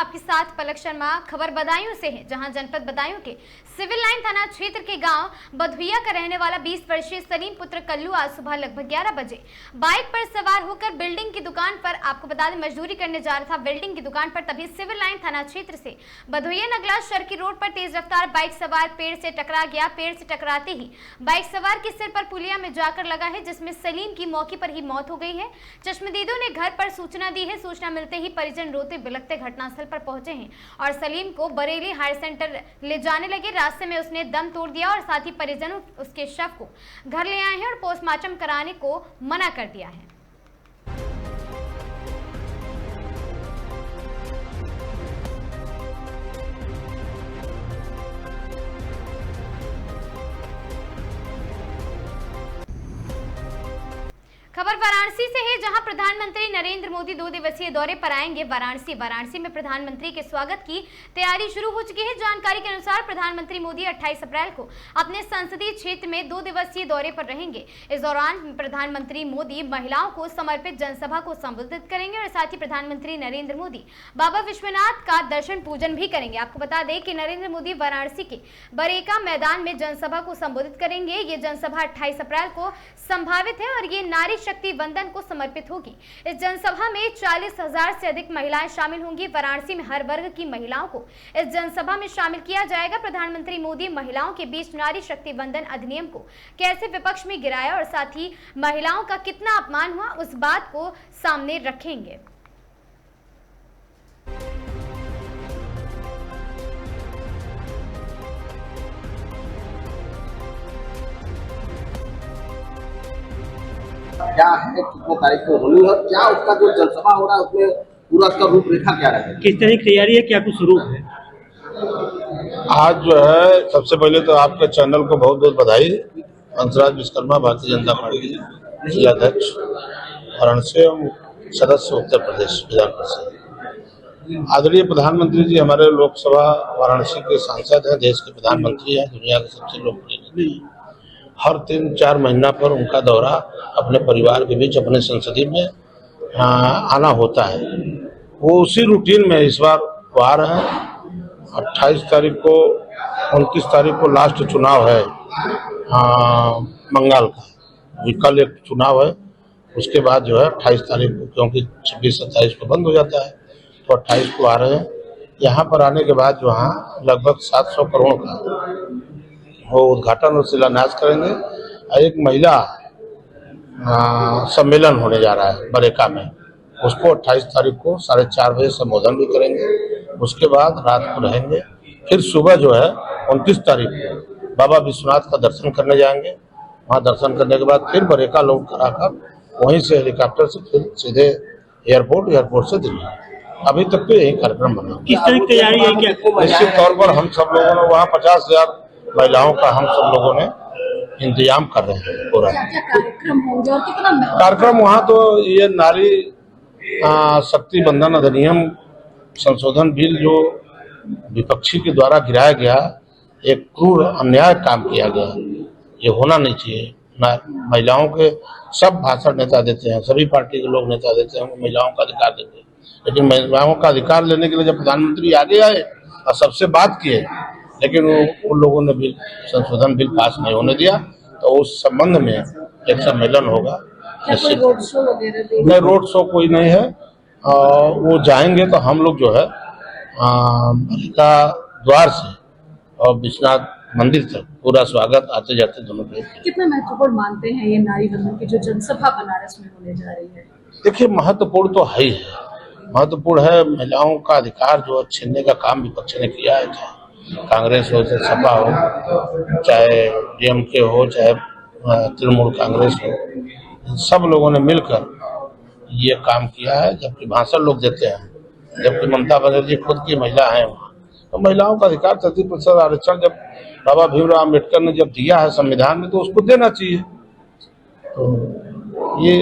आपके साथ पलक शर्मा। खबर बदायूं से है, जहां जनपद बदायूं के सिविल लाइन थाना क्षेत्र के गांव बधुइया का रहने वाला 20 वर्षीय सलीम पुत्र कल्लू आज सुबह लगभग 11 बजे बाइक पर सवार होकर बिल्डिंग की दुकान पर, आपको बता दें, मजदूरी करने जा रहा था बिल्डिंग की दुकान पर। तभी सिविल लाइन थाना क्षेत्र से बधुइया नगला शर्की रोड पर तेज रफ्तार बाइक सवार पेड़ से टकरा गया। पेड़ से टकराते ही बाइक सवार के सिर पर पुलिया में जाकर लगा है, जिसमें सलीम की मौके पर ही मौत हो गई है। चश्मदीदों ने घर पर सूचना दी है। सूचना मिलते ही परिजन रोते बिलखते घटनास्थल पर पहुंचे हैं और सलीम को बरेली हायर सेंटर ले जाने लगे। रास्ते में उसने दम तोड़ दिया और साथ ही परिजनों उसके शव को घर ले आए हैं और पोस्टमार्टम कराने को मना कर दिया है। खबर वाराणसी से है, जहां प्रधानमंत्री नरेंद्र मोदी 2 दिवसीय दौरे पर आएंगे। वाराणसी में प्रधानमंत्री के स्वागत की तैयारी शुरू हो चुकी है। जानकारी के अनुसार प्रधानमंत्री मोदी 28 अप्रैल को अपने संसदीय क्षेत्र में 2 दिवसीय दौरे पर रहेंगे। इस दौरान प्रधानमंत्री मोदी महिलाओं को समर्पित जनसभा को संबोधित करेंगे और साथ ही प्रधानमंत्री नरेंद्र मोदी बाबा विश्वनाथ का दर्शन पूजन भी करेंगे। आपको बता दें कि नरेंद्र मोदी वाराणसी के बरेका मैदान में जनसभा को संबोधित करेंगे। ये जनसभा 28 अप्रैल को संभावित है और ये नारी शक्ति वंदन को समर्पित होगी। इस जनसभा में 40,000 से अधिक महिलाएं शामिल होंगी। वाराणसी में हर वर्ग की महिलाओं को इस जनसभा में शामिल किया जाएगा। प्रधानमंत्री मोदी महिलाओं के बीच नारी शक्ति वंदन अधिनियम को कैसे विपक्ष में गिराया और साथ ही महिलाओं का कितना अपमान हुआ, उस बात को सामने रखेंगे। क्या है, कितने तारीख को होनी है, क्या उसका जो जनसभा हो रहा है उसमें पूरा उसका रूपरेखा क्या रहेगा, किस तरह की तैयारी है, क्या कुछ शुरू है? आज जो है सबसे पहले तो आपके चैनल को बहुत बहुत बधाई। हंसराज विश्वकर्मा, भारतीय जनता पार्टी के जिलाध्यक्ष वाराणसी एवं सदस्य उत्तर प्रदेश विधान परिषद। आदरणीय प्रधानमंत्री जी हमारे लोकसभा वाराणसी के सांसद हैं, देश के प्रधानमंत्री हैं, दुनिया के सबसे लोकप्रिय नेता हैं। हर 3-4 महीना पर उनका दौरा अपने परिवार के बीच अपने संसदीय में आना होता है। वो उसी रूटीन में इस बार वो आ रहे हैं। 28 तारीख को 29 तारीख को लास्ट चुनाव है बंगाल का, कल एक चुनाव है। उसके बाद जो है 28 तारीख को, क्योंकि 26-27 को बंद हो जाता है, तो 28 को आ रहे हैं। यहाँ पर आने के बाद जो यहाँ लगभग 700 करोड़ का वो उद्घाटन और शिलान्यास करेंगे। एक महिला सम्मेलन होने जा रहा है बरेका में, उसको 28 तारीख को 4:30 बजे संबोधन भी करेंगे। उसके बाद रात को रहेंगे, फिर सुबह जो है 29 तारीख को बाबा विश्वनाथ का दर्शन करने जाएंगे। वहाँ दर्शन करने के बाद फिर बरेका लौट कर आकर वहीं से हेलीकॉप्टर से फिर सीधे एयरपोर्ट से दिल्ली। अभी तक तो यही कार्यक्रम बना। किस तरह की तैयारी है, क्या? निश्चित तौर पर हम सब लोगों ने वहाँ 50,000 महिलाओं का हम सब लोगों ने इंतजाम कर रहे हैं। पूरा कार्यक्रम होंगे और कितना कार्यक्रम वहाँ तो ये नारी शक्ति वंदन अधिनियम संशोधन बिल जो विपक्षी के द्वारा गिराया गया, एक क्रूर अन्याय काम किया गया। ये होना नहीं चाहिए। महिलाओं के सब भाषण नेता देते हैं, सभी पार्टी के लोग नेता देते हैं, महिलाओं का अधिकार देते हैं, लेकिन महिलाओं का अधिकार लेने के लिए जब प्रधानमंत्री आगे आए और सबसे बात किए, लेकिन उन लोगों ने बिल संशोधन बिल पास नहीं होने दिया। तो उस संबंध में एक सम्मेलन होगा। नहीं, रोड शो कोई नहीं है। वो जाएंगे तो हम लोग जो है बरेका द्वार से और विश्वनाथ मंदिर तक पूरा स्वागत आते जाते दोनों पे। कितना महत्वपूर्ण मानते हैं ये नारी वंदन की जो जनसभा बनारस में होने जा रही है? देखिए, महत्वपूर्ण तो है ही है। महत्वपूर्ण है, महिलाओं का अधिकार जो छीनने का काम विपक्ष ने किया है, चाहे कांग्रेस हो, चाहे सपा हो, चाहे डीएमके हो, चाहे तृणमूल कांग्रेस हो, सब लोगों ने मिलकर ये काम किया है। जबकि भाषण लोग देते हैं, जबकि ममता बनर्जी खुद की महिला है वहाँ, तो महिलाओं का अधिकार 33% आरक्षण जब बाबा भीमराव अम्बेडकर ने जब दिया है संविधान में, तो उसको देना चाहिए। तो ये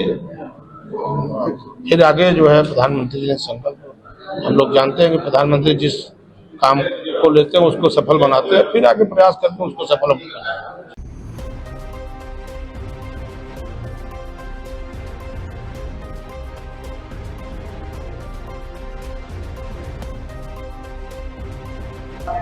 फिर आगे जो है प्रधानमंत्री ने संकल्प, हम लोग जानते हैं कि प्रधानमंत्री जिस काम को लेते हैं उसको सफल बनाते हैं, फिर आगे प्रयास करते हैं उसको सफल बनाते हैं।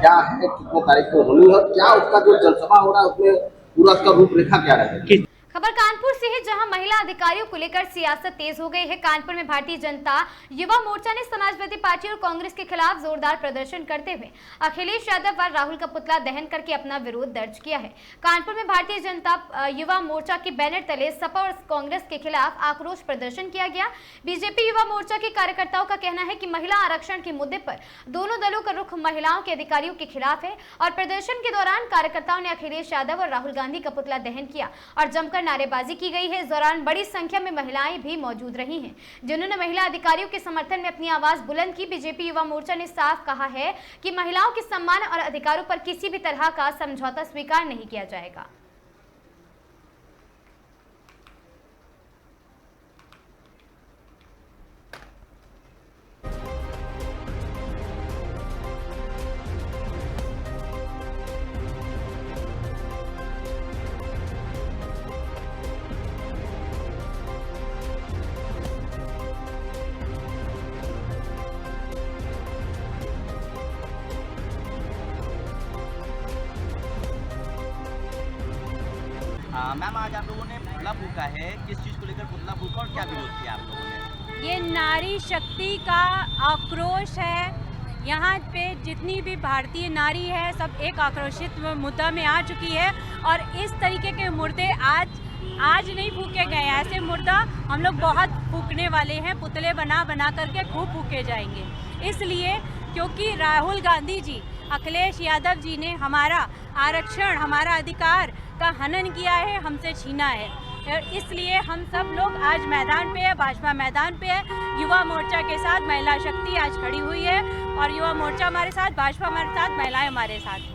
क्या है, कितने तारीख को होनी है और क्या उसका जो जनसभा हो रहा है उसमें पूरा उसका रूपरेखा क्या रहेगा? खबर कानपुर से है, जहां महिला अधिकारियों को लेकर सियासत तेज हो गई है। कानपुर में भारतीय जनता युवा मोर्चा ने समाजवादी पार्टी और कांग्रेस के खिलाफ जोरदार प्रदर्शन करते हुए अखिलेश यादव और राहुल का पुतला दहन करके अपना विरोध दर्ज किया है। कानपुर में भारतीय जनता युवा मोर्चा के बैनर तले सपा और कांग्रेस के खिलाफ आक्रोश प्रदर्शन किया गया। बीजेपी युवा मोर्चा के कार्यकर्ताओं का कहना है कि महिला आरक्षण के मुद्दे पर दोनों दलों का रुख महिलाओं के अधिकारियों के खिलाफ है और प्रदर्शन के दौरान कार्यकर्ताओं ने अखिलेश यादव और राहुल गांधी का पुतला दहन किया और जमकर नारेबाजी की गई है। इस दौरान बड़ी संख्या में महिलाएं भी मौजूद रही हैं, जिन्होंने महिला अधिकारियों के समर्थन में अपनी आवाज बुलंद की। बीजेपी युवा मोर्चा ने साफ कहा है कि महिलाओं के सम्मान और अधिकारों पर किसी भी तरह का समझौता स्वीकार नहीं किया जाएगा। मैम, आज आप लोगों ने पुतला फूका है, किस चीज़ को लेकर पुतला फूका और क्या विरोध किया आप लोगों ने? ये नारी शक्ति का आक्रोश है। यहाँ पे जितनी भी भारतीय नारी है सब एक आक्रोशित मुद्दा में आ चुकी है और इस तरीके के मुर्दे आज नहीं फूके गए। ऐसे मुर्दा हम लोग बहुत फूकने वाले हैं, पुतले बना बना करके खूब फूके जाएंगे। इसलिए क्योंकि राहुल गांधी जी, अखिलेश यादव जी ने हमारा आरक्षण, हमारा अधिकार का हनन किया है, हमसे छीना है। इसलिए हम सब लोग आज मैदान पे है, भाजपा मैदान पे है। युवा मोर्चा के साथ महिला शक्ति आज खड़ी हुई है और युवा मोर्चा हमारे साथ, भाजपा हमारे साथ, महिलाएं हमारे साथ।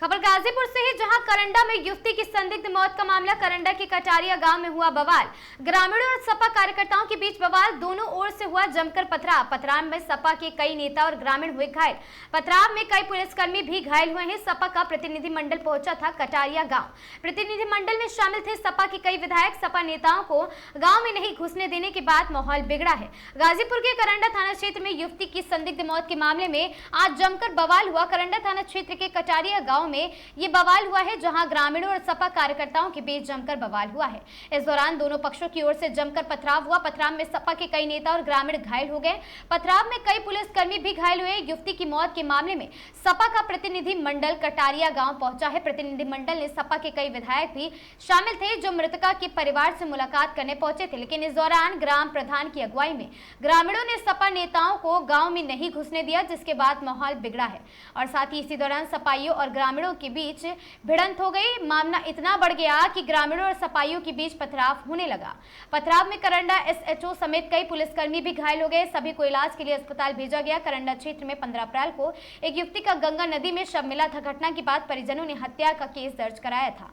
खबर गाजीपुर से है, जहां करंडा में युवती की संदिग्ध मौत का मामला। करंडा के कटारिया गांव में हुआ बवाल, ग्रामीणों और सपा कार्यकर्ताओं के बीच बवाल, दोनों ओर से हुआ जमकर पथराव में सपा के कई नेता और ग्रामीण हुए घायल। पथराव में कई पुलिसकर्मी भी घायल हुए हैं। सपा का प्रतिनिधिमंडल पहुंचा था कटारिया गांव। प्रतिनिधिमंडल में शामिल थे सपा के कई विधायक। सपा नेताओं को गाँव में नहीं घुसने देने के बाद माहौल बिगड़ा है। गाजीपुर के करंडा थाना क्षेत्र में युवती की संदिग्ध मौत के मामले में आज जमकर बवाल हुआ। करंडा थाना क्षेत्र के कटारिया गाँव में ये बवाल हुआ है, जहां ग्रामीणों और सपा कार्यकर्ताओं के बीच जमकर बवाल हुआ है। इस दौरान दोनों पक्षों की ओर से जमकर पथराव हुआ। पथराव में सपा के कई नेता और ग्रामीण घायल हो गए। पथराव में कई पुलिसकर्मी भी घायल हुए। युवती की मौत के मामले में सपा का प्रतिनिधि मंडल कटारिया गांव पहुंचा है। प्रतिनिधि मंडल ने सपा के कई विधायक भी शामिल थे, जो मृतका के परिवार से मुलाकात करने पहुंचे थे। लेकिन इस दौरान ग्राम प्रधान की अगुवाई में ग्रामीणों ने सपा नेताओं को गाँव में नहीं घुसने दिया, जिसके बाद माहौल बिगड़ा है और साथ ही इसी दौरान सपाइयों और ग्रामीणों के बीच भिड़ंत हो गई। मामला इतना बढ़ गया कि ग्रामीणों और सपाइयों के बीच पथराव होने लगा। पथराव में करंडा एसएचओ समेत कई पुलिसकर्मी भी घायल हो गए। सभी को इलाज के लिए अस्पताल भेजा गया। करंडा क्षेत्र में 15 अप्रैल को एक युवती का गंगा नदी में शव मिला था। घटना के बाद परिजनों ने हत्या का केस दर्ज कराया था।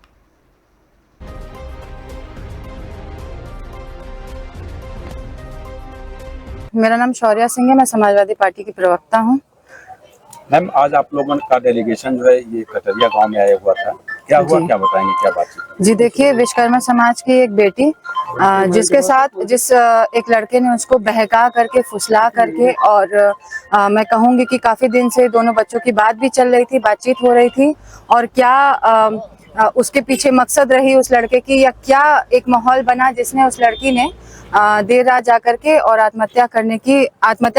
मेरा नाम शौर्या सिंह है, मैं समाजवादी पार्टी की प्रवक्ता हूँ। मैम, आज आप लोगों का डेलीगेशन जो है ये कटरिया गांव में आया हुआ था, क्या हुआ, क्या बताएंगे, क्या बात? जी देखिए, विश्वकर्मा समाज की एक बेटी जिसके साथ एक लड़के ने उसको बहका करके, फुसला करके और मैं कहूँगी कि काफी दिन से दोनों बच्चों की बात भी चल रही थी, बातचीत हो रही थी और क्या उसके पीछे मकसद रही उस लड़के की या क्या एक माहौल बना जिसने उस लड़की ने देर रात जाकर के और आत्महत्या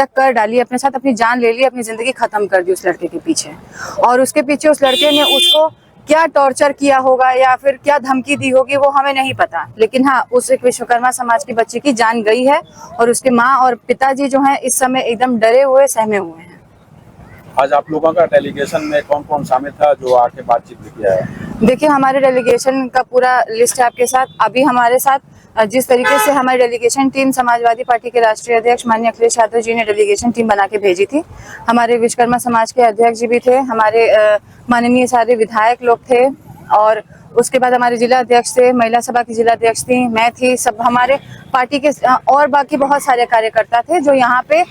कर डाली, अपने साथ अपनी जान ले ली, अपनी जिंदगी खत्म कर दी उस लड़के के पीछे। और उसके पीछे उस लड़के ने उसको क्या टॉर्चर किया होगा या फिर क्या धमकी दी होगी वो हमें नहीं पता, लेकिन हाँ, उस एक विश्वकर्मा समाज की बच्ची की जान गई है और उसके माँ और पिताजी जो हैं इस समय एकदम डरे हुए, सहमे हुए हैं। आज आप लोगों का डेलीगेशन में कौन कौन शामिल था जो आके बातचीत भी किया है? देखिए, हमारे डेलीगेशन का पूरा लिस्ट है आपके साथ। अभी हमारे साथ जिस तरीके से हमारी डेलीगेशन टीम समाजवादी पार्टी के राष्ट्रीय अध्यक्ष माननीय अखिलेश यादव जी ने डेलीगेशन टीम बना के भेजी थी, हमारे विश्वकर्मा समाज के अध्यक्ष जी भी थे, हमारे माननीय सारे विधायक लोग थे और उसके बाद हमारे जिला अध्यक्ष थे, महिला सभा की जिला अध्यक्ष थी, मैं थी, सब हमारे पार्टी के और बाकी बहुत सारे कार्यकर्ता थे जो यहाँ पे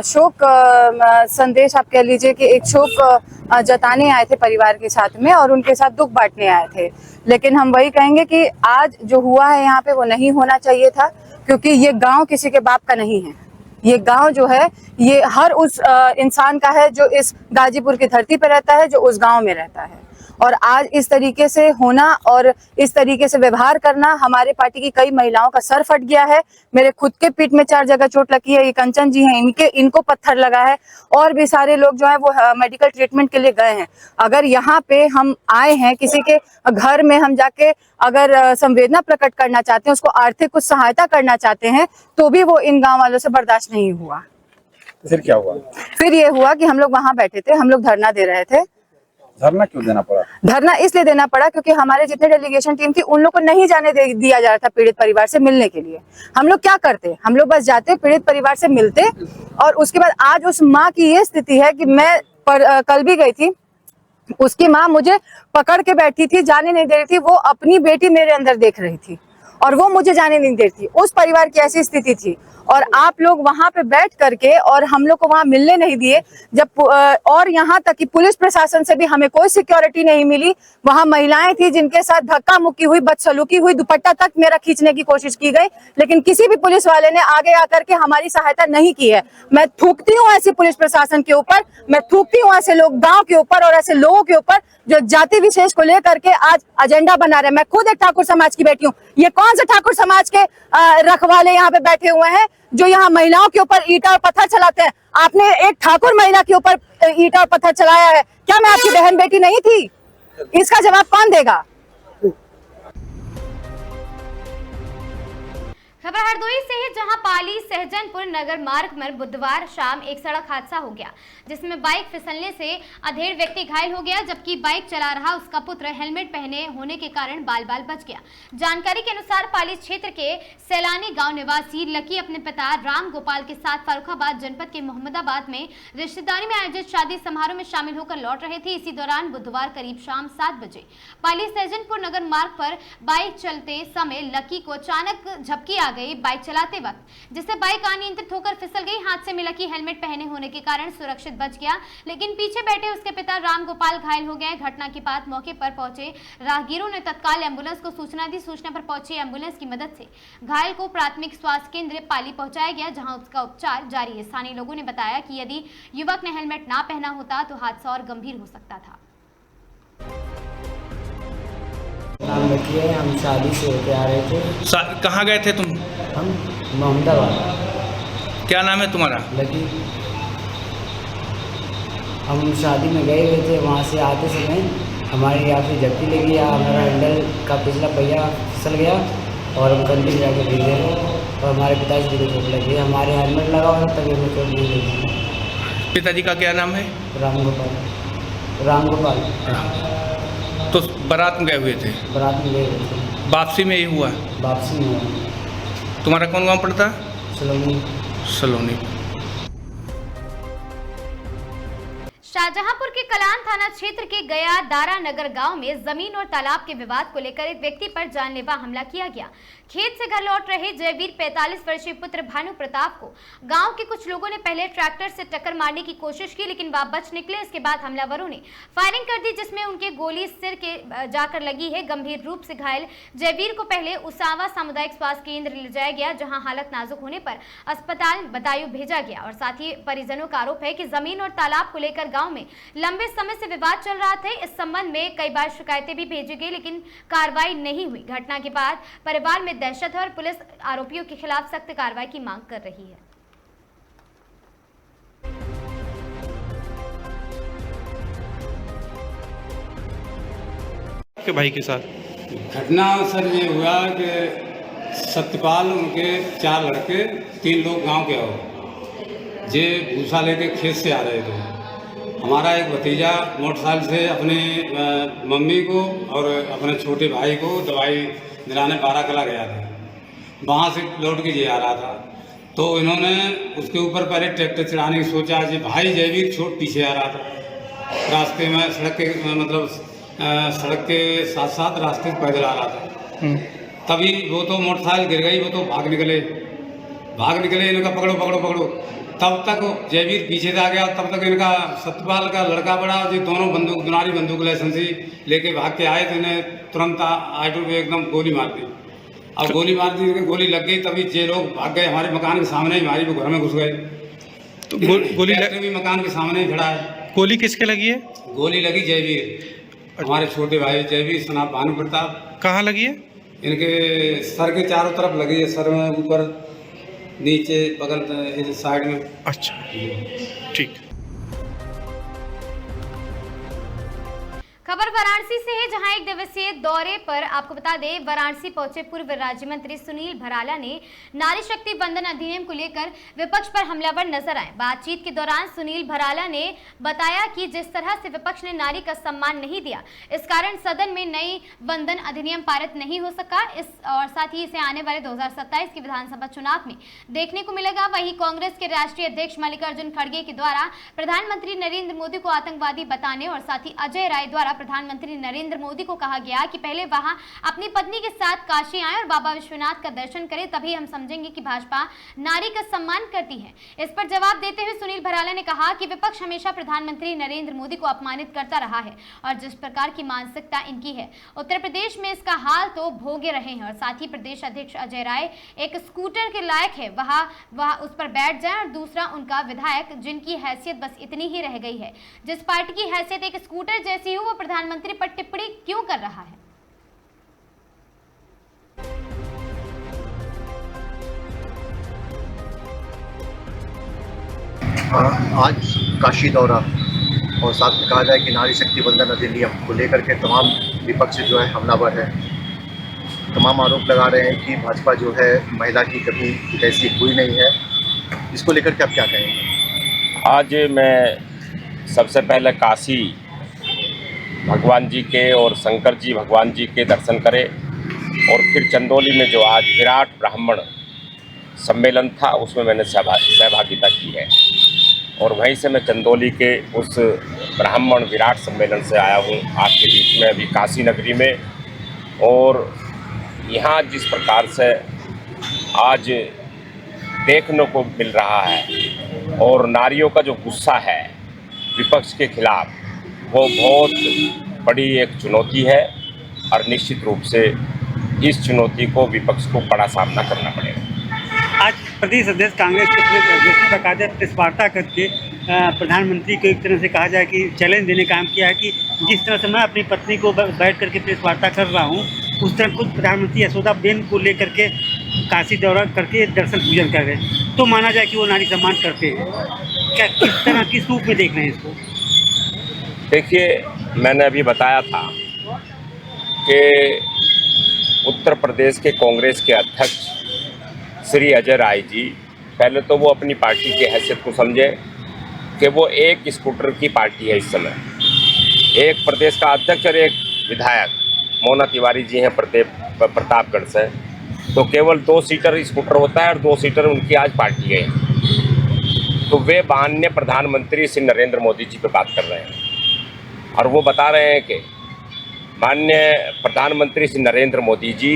शोक संदेश आप कह लीजिए कि एक शोक जताने आए थे परिवार के साथ में और उनके साथ दुख बांटने आए थे। लेकिन हम वही कहेंगे कि आज जो हुआ है यहाँ पे वो नहीं होना चाहिए था, क्योंकि ये गांव किसी के बाप का नहीं है। ये गांव जो है ये हर उस इंसान का है जो इस गाजीपुर की धरती पर रहता है, जो उस गांव में रहता है। और आज इस तरीके से होना और इस तरीके से व्यवहार करना, हमारे पार्टी की कई महिलाओं का सर फट गया है। मेरे खुद के पीठ में 4 जगह चोट लगी है। ये कंचन जी हैं, इनको पत्थर लगा है, और भी सारे लोग जो है वो मेडिकल ट्रीटमेंट के लिए गए हैं। अगर यहाँ पे हम आए हैं, किसी के घर में हम जाके अगर संवेदना प्रकट करना चाहते हैं, उसको आर्थिक कुछ सहायता करना चाहते हैं, तो भी वो इन गाँव वालों से बर्दाश्त नहीं हुआ। फिर क्या हुआ? फिर ये हुआ कि हम लोग वहां बैठे थे, हम लोग धरना दे रहे थे। धरना क्यों देना पड़ा? धरना इसलिए देना पड़ा क्योंकि हमारे जितने डेलीगेशन टीम थी उन लोग को नहीं जाने दिया जा रहा था पीड़ित परिवार से मिलने के लिए। हम लोग क्या करते, हम लोग बस जाते, पीड़ित परिवार से मिलते, और उसके बाद आज उस माँ की ये स्थिति है कि मैं कल भी गई थी, उसकी माँ मुझे पकड़ के बैठी थी, जाने नहीं दे रही थी। वो अपनी बेटी मेरे अंदर देख रही थी और वो मुझे जाने नहीं दे रही थी। उस परिवार की ऐसी स्थिति थी, और आप लोग वहां पे बैठ करके और हम लोग को वहां मिलने नहीं दिए। जब और यहाँ तक कि पुलिस प्रशासन से भी हमें कोई सिक्योरिटी नहीं मिली। वहां महिलाएं थी जिनके साथ धक्का मुक्की हुई, बदसलूकी हुई, दुपट्टा तक मेरा खींचने की कोशिश की गई, लेकिन किसी भी पुलिस वाले ने आगे आकर के हमारी सहायता नहीं की है। मैं थूकती हूँ ऐसी पुलिस प्रशासन के ऊपर, मैं थूकती हूँ ऐसे लोग गाँव के ऊपर और ऐसे लोगों के ऊपर जो जाति विशेष को लेकर के आज एजेंडा बना रहे। मैं खुद एक ठाकुर समाज की बेटी हूँ। ये कौन से ठाकुर समाज के रखवाले यहाँ पे बैठे हुए हैं जो यहाँ महिलाओं के ऊपर ईंटा और पत्थर चलाते हैं? आपने एक ठाकुर महिला के ऊपर ईंटा और पत्थर चलाया है, क्या मैं आपकी बहन बेटी नहीं थी? इसका जवाब कौन देगा? खबर हरदोई से है, जहां पाली सहजनपुर नगर मार्ग पर बुधवार शाम एक सड़क हादसा हो गया, जिसमें बाइक फिसलने से अधेड़ व्यक्ति घायल हो गया, जबकि बाइक चला रहा उसका पुत्र हेलमेट पहने होने के कारण बाल बाल बच गया। जानकारी के अनुसार पाली क्षेत्र के सैलानी गांव निवासी लकी अपने पिता राम गोपाल के साथ फर्रुखाबाद जनपद के मोहम्मदाबाद में रिश्तेदारी में आयोजित शादी समारोह में शामिल होकर लौट रहे थे। इसी दौरान बुधवार करीब शाम 7 बजे पाली सहजनपुर नगर मार्ग पर बाइक चलते समय लकी को अचानक झपकी आ गई बाइक चलाते वक्त, जिससे बाइक अनियंत्रित होकर फिसल गई। हादसे में लकी हेलमेट पहने होने के कारण सुरक्षित बच गया, लेकिन पीछे बैठे उसके पिता राम गोपाल घायल हो गए। घटना के बाद मौके पर पहुंचे राहगीरों ने तत्काल एम्बुलेंस को सूचना दी। सूचना पर पहुंची एम्बुलेंस की मदद से घायल को प्राथमिक स्वास्थ्य केंद्र पाली पहुंचाया गया, जहां उसका उपचार जारी है। स्थानीय लोगों ने बताया कि यदि युवक ने हेलमेट ना पहना होता तो हादसा और गंभीर हो सकता था। नाम रखिए, हम शादी से होके आ रहे थे। कहाँ गए थे तुम? हम मोहम्मदाबाद। क्या नाम है तुम्हारा? लकी। हम शादी में गए हुए थे, वहाँ से आते समय हमारी यहाँ पे झपकी लगी, या हमारा हैंडल का पिछला पहिया फिसल गया और हम कंधे जाके गिर गए, और हमारे पिताजी को चोट लगी। हमारे हेलमेट लगा हुआ तभी हमें चोट नहीं लगी। पिताजी का क्या नाम है? राम गोपाल। तो बारात में गए हुए थे? बारात में गए हुए थे। वापसी में ही हुआ? वापसी में हुआ। तुम्हारा कौन गाँव पड़ता? सलोनी। शाहजहांपुर के कलान थाना क्षेत्र के गया दारा नगर गांव में जमीन और तालाब के विवाद को लेकर एक व्यक्ति पर जानलेवा हमला किया गया। खेत से घर लौट रहे जयवीर 45 वर्षीय पुत्र भानु प्रताप को गांव के कुछ लोगों ने पहले ट्रैक्टर से टक्कर मारने की कोशिश की, लेकिन वह बच निकले। इसके बाद हमलावरों ने फायरिंग कर दी, जिसमें उनके गोली सिर के जाकर लगी है। गंभीर रूप से घायल जयवीर को पहले उसावा सामुदायिक स्वास्थ्य केंद्र ले जाया गया, जहां हालत नाजुक होने पर अस्पताल बदायूं भेजा गया। और साथ ही परिजनों का आरोप है कि जमीन और तालाब को लेकर गाँव में लंबे समय से विवाद चल रहा था। इस संबंध में कई बार शिकायतें भी भेजी गई, लेकिन कार्रवाई नहीं हुई। घटना के बाद परिवार में दहशत है और पुलिस आरोपियों के खिलाफ सख्त कार्रवाई की मांग कर रही है। के भाई के साथ घटना सर ये हुआ कि सत्यपाल उनके 4 लड़के 3 लोग गांव के हो जे भूसा लेके खेत से आ रहे थे। हमारा एक भतीजा मोटरसाइकिल से अपनी मम्मी को और अपने छोटे भाई को दवाई दिलाने 12 कला गया था। वहाँ से लौट के ये आ रहा था, तो इन्होंने उसके ऊपर पहले ट्रैक्टर चढ़ाने की सोचा। जी भाई जयवीर छोट पीछे आ रहा था, रास्ते में सड़क के मतलब सड़क के साथ साथ रास्ते से पैदल आ रहा था। तभी वो तो मोटरसाइकिल गिर गई, वो तो भाग निकले। इनका पकड़ो। तब तक जयवीर पीछे से आ गया। तब तक इनका सत्यपाल का लड़का बड़ा जी दोनों दुनारी बंदूक लाइसेंसी लेके भाग के आए, तो इन्हें तुरंत ऑटो पे एकदम गोली मार दी। अब गोली मार दी, गोली लग गई, तभी ये लोग भाग गए हमारे मकान के सामने ही, हमारे घर में घुस गए। तो गोली भी मकान के सामने ही खड़ा है। गोली किसके लगी है? गोली लगी जयवीर, हमारे छोटे भाई जयवीर सनाब भानु प्रताप। कहाँ लगी है? इनके सर के चारों तरफ लगी है, सर में, ऊपर, नीचे, बगल, साइड में। अच्छा, ठीक। खबर वाराणसी से है, जहां एक दिवसीय दौरे पर आपको बता दें वाराणसी पहुंचे पूर्व राज्य मंत्री सुनील भराला ने नारी शक्ति बंधन अधिनियम को लेकर विपक्ष पर हमलावर नजर आए। बातचीत के दौरान सुनील भराला ने बताया कि जिस तरह से विपक्ष ने नारी का सम्मान नहीं दिया, इस कारण सदन में नई बंधन अधिनियम पारित नहीं हो सका। और साथ ही इसे आने वाले 2027 के विधानसभा चुनाव में देखने को मिलेगा। वहीं कांग्रेस के राष्ट्रीय अध्यक्ष मल्लिकार्जुन खड़गे के द्वारा प्रधानमंत्री नरेंद्र मोदी को आतंकवादी बताने और साथ ही अजय राय द्वारा प्रधानमंत्री नरेंद्र मोदी को कहा गया कि पहले वहां अपनी पत्नी के साथ काशी आए और बाबा विश्वनाथ का दर्शन करें, तभी हम समझेंगे कि भाजपा नारी का सम्मान करती है। इस पर जवाब देते हुए सुनील भराला ने कहा कि विपक्ष हमेशा प्रधानमंत्री नरेंद्र मोदी को अपमानित करता रहा है और जिस प्रकार की मानसिकता इनकी है, उत्तर प्रदेश में इसका हाल तो भोगे रहे हैं। और साथ ही प्रदेश अध्यक्ष अजय राय एक स्कूटर के लायक है, वह उस पर बैठ जाए, और दूसरा उनका विधायक जिनकी हैसियत बस इतनी ही रह गई है, जिस पार्टी की हैसियत एक स्कूटर जैसी हो, वो प्रधानमंत्री पर टिप्पणी क्यों कर रहा है। आज काशी दौरा और साथ में कहा जाए कि नारी शक्ति बंधन अधिनियम को लेकर के तमाम विपक्ष जो है हमलावर है, तमाम आरोप लगा रहे हैं कि भाजपा जो है महिला की कभी ऐसी हुई नहीं है। इसको लेकर के आप क्या कहेंगे? आज मैं सबसे पहले काशी भगवान जी के और शंकर जी भगवान जी के दर्शन करें और फिर चंदौली में जो आज विराट ब्राह्मण सम्मेलन था उसमें मैंने सहभागिता की है और वहीं से मैं चंदौली के उस ब्राह्मण विराट सम्मेलन से आया हूँ आपके बीच में अभी काशी नगरी में। और यहाँ जिस प्रकार से आज देखने को मिल रहा है और नारियों का जो गुस्सा है विपक्ष के खिलाफ, वो बहुत बड़ी एक चुनौती है और निश्चित रूप से इस चुनौती को विपक्ष को बड़ा सामना करना पड़ेगा। आज प्रदेश अध्यक्ष कांग्रेस के प्रदेश बकायदा प्रेस वार्ता करके प्रधानमंत्री को एक तरह से कहा जाए कि चैलेंज देने का काम किया है कि जिस तरह से मैं अपनी पत्नी को बैठ करके प्रेस वार्ता कर रहा हूँ, उस तरह खुद प्रधानमंत्री यशोदाबेन को लेकर के काशी दौरा करके दर्शन पूजन कर रहे, तो माना जाए कि वो नारी सम्मान करते हैं। क्या किस तरह किस रूप में देख रहे हैं इसको? देखिए, मैंने अभी बताया था कि उत्तर प्रदेश के कांग्रेस के अध्यक्ष श्री अजय राय जी, पहले तो वो अपनी पार्टी की हैसियत को समझे कि वो एक स्कूटर की पार्टी है। इस समय एक प्रदेश का अध्यक्ष और एक विधायक मोना तिवारी जी हैं प्रतापगढ़ से, तो केवल 2 सीटर स्कूटर होता है और 2 सीटर उनकी आज पार्टी है। तो वे माननीय प्रधानमंत्री श्री नरेंद्र मोदी जी पे बात कर रहे हैं और वो बता रहे हैं कि माननीय प्रधानमंत्री श्री नरेंद्र मोदी जी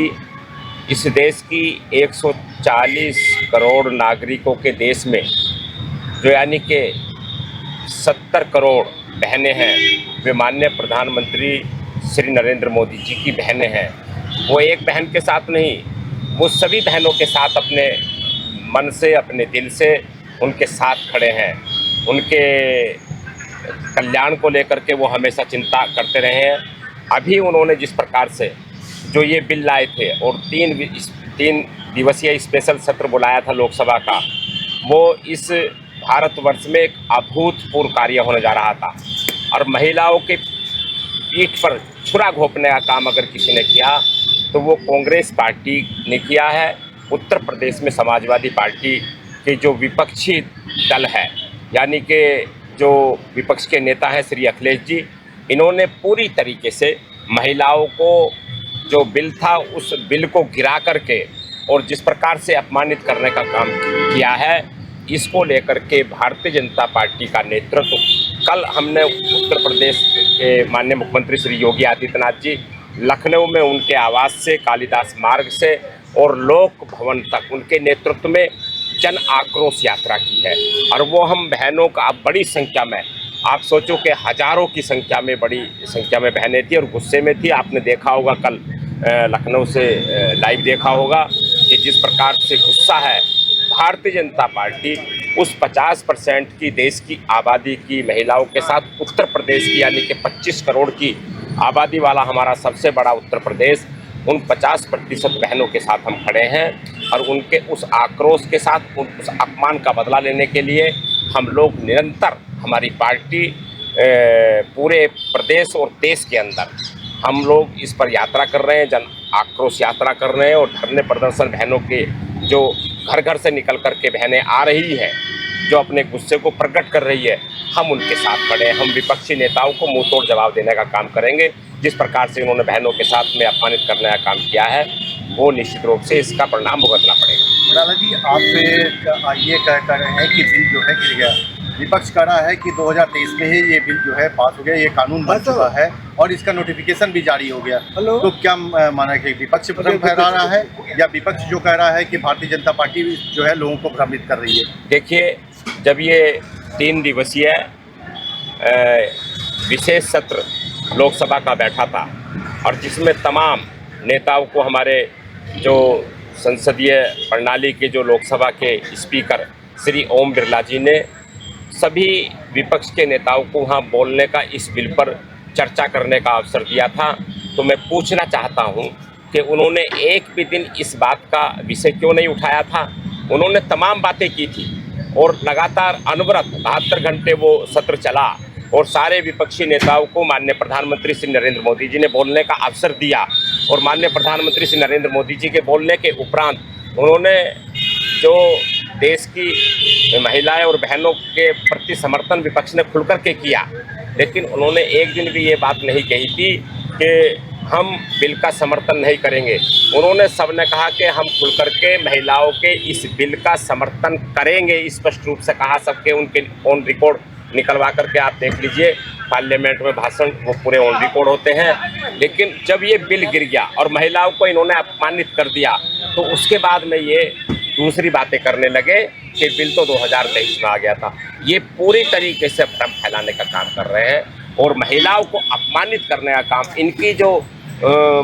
इस देश की 140 करोड़ नागरिकों के देश में जो यानी कि 70 करोड़ बहनें हैं, वे माननीय प्रधानमंत्री श्री नरेंद्र मोदी जी की बहनें हैं। वो एक बहन के साथ नहीं, वो सभी बहनों के साथ अपने मन से अपने दिल से उनके साथ खड़े हैं। उनके कल्याण को लेकर के वो हमेशा चिंता करते रहे हैं। अभी उन्होंने जिस प्रकार से जो ये बिल लाए थे और 3 दिवसीय स्पेशल सत्र बुलाया था लोकसभा का, वो इस भारतवर्ष में एक अभूतपूर्व कार्य होने जा रहा था। और महिलाओं के पीठ पर छुरा घोंपने का काम अगर किसी ने किया तो वो कांग्रेस पार्टी ने किया है। उत्तर प्रदेश में समाजवादी पार्टी के जो विपक्षी दल है, यानी कि जो विपक्ष के नेता हैं श्री अखिलेश जी, इन्होंने पूरी तरीके से महिलाओं को जो बिल था उस बिल को गिरा करके और जिस प्रकार से अपमानित करने का काम किया है, इसको लेकर के भारतीय जनता पार्टी का नेतृत्व कल हमने उत्तर प्रदेश के माननीय मुख्यमंत्री श्री योगी आदित्यनाथ जी लखनऊ में उनके आवास से कालिदास मार्ग से और लोक भवन तक उनके नेतृत्व में जन आक्रोश यात्रा की है। और वो हम बहनों का बड़ी संख्या में, आप सोचो कि हजारों की संख्या में, बड़ी संख्या में बहनें थी और गुस्से में थी। आपने देखा होगा कल लखनऊ से लाइव देखा होगा कि जिस प्रकार से गुस्सा है भारतीय जनता पार्टी उस 50% की देश की आबादी की महिलाओं के साथ उत्तर प्रदेश की यानी कि 25 करोड़ की आबादी वाला हमारा सबसे बड़ा उत्तर प्रदेश, उन 50% बहनों के साथ हम खड़े हैं और उनके उस आक्रोश के साथ उस अपमान का बदला लेने के लिए हम लोग निरंतर हमारी पार्टी पूरे प्रदेश और देश के अंदर हम लोग इस पर यात्रा कर रहे हैं, जन आक्रोश यात्रा कर रहे हैं और धरने प्रदर्शन बहनों के जो घर घर से निकल कर के बहनें आ रही हैं, जो अपने गुस्से को प्रकट कर रही है, हम उनके साथ खड़े हैं। हम विपक्षी नेताओं को मुंह तोड़ जवाब देने का काम करेंगे। जिस प्रकार से उन्होंने बहनों के साथ में अपमानित करने का काम किया है वो निश्चित रूप से इसका परिणाम भुगतना पड़ेगा। लाला जी, आप ये कह रहे हैं कि बिल जो है गिर गया, विपक्ष कह रहा है कि 2023 में ही ये बिल जो है पास हो गया, ये कानून बन चुका है और इसका नोटिफिकेशन भी जारी हो गया। तो क्या माना कि विपक्ष भ्रम फैला रहा है या विपक्ष जो कह रहा है कि भारतीय जनता पार्टी जो है लोगों को भ्रमित कर रही है? देखिए, जब ये 3 दिवसीय विशेष सत्र लोकसभा का बैठा था और जिसमें तमाम नेताओं को हमारे जो संसदीय प्रणाली के जो लोकसभा के स्पीकर श्री ओम बिरला जी ने सभी विपक्ष के नेताओं को वहाँ बोलने का, इस बिल पर चर्चा करने का अवसर दिया था, तो मैं पूछना चाहता हूँ कि उन्होंने एक भी दिन इस बात का विषय क्यों नहीं उठाया था। उन्होंने तमाम बातें की थी और लगातार अनवरत 72 घंटे वो सत्र चला और सारे विपक्षी नेताओं को माननीय प्रधानमंत्री श्री नरेंद्र मोदी जी ने बोलने का अवसर दिया और माननीय प्रधानमंत्री श्री नरेंद्र मोदी जी के बोलने के उपरांत उन्होंने जो देश की महिलाएं और बहनों के प्रति समर्थन विपक्ष ने खुल कर के किया, लेकिन उन्होंने एक दिन भी ये बात नहीं कही थी कि हम बिल का समर्थन नहीं करेंगे। उन्होंने सबने कहा कि हम खुल कर के महिलाओं के इस बिल का समर्थन करेंगे, स्पष्ट रूप से कहा। सबके उनके ऑन रिकॉर्ड निकलवा करके आप देख लीजिए, पार्लियामेंट में भाषण वो पूरे ऑन रिकॉर्ड होते हैं। लेकिन जब ये बिल गिर गया और महिलाओं को इन्होंने अपमानित कर दिया, तो उसके बाद में ये दूसरी बातें करने लगे कि बिल तो 2023 में आ गया था। ये पूरी तरीके से भ्रम फैलाने का काम कर रहे हैं और महिलाओं को अपमानित करने का काम, इनकी जो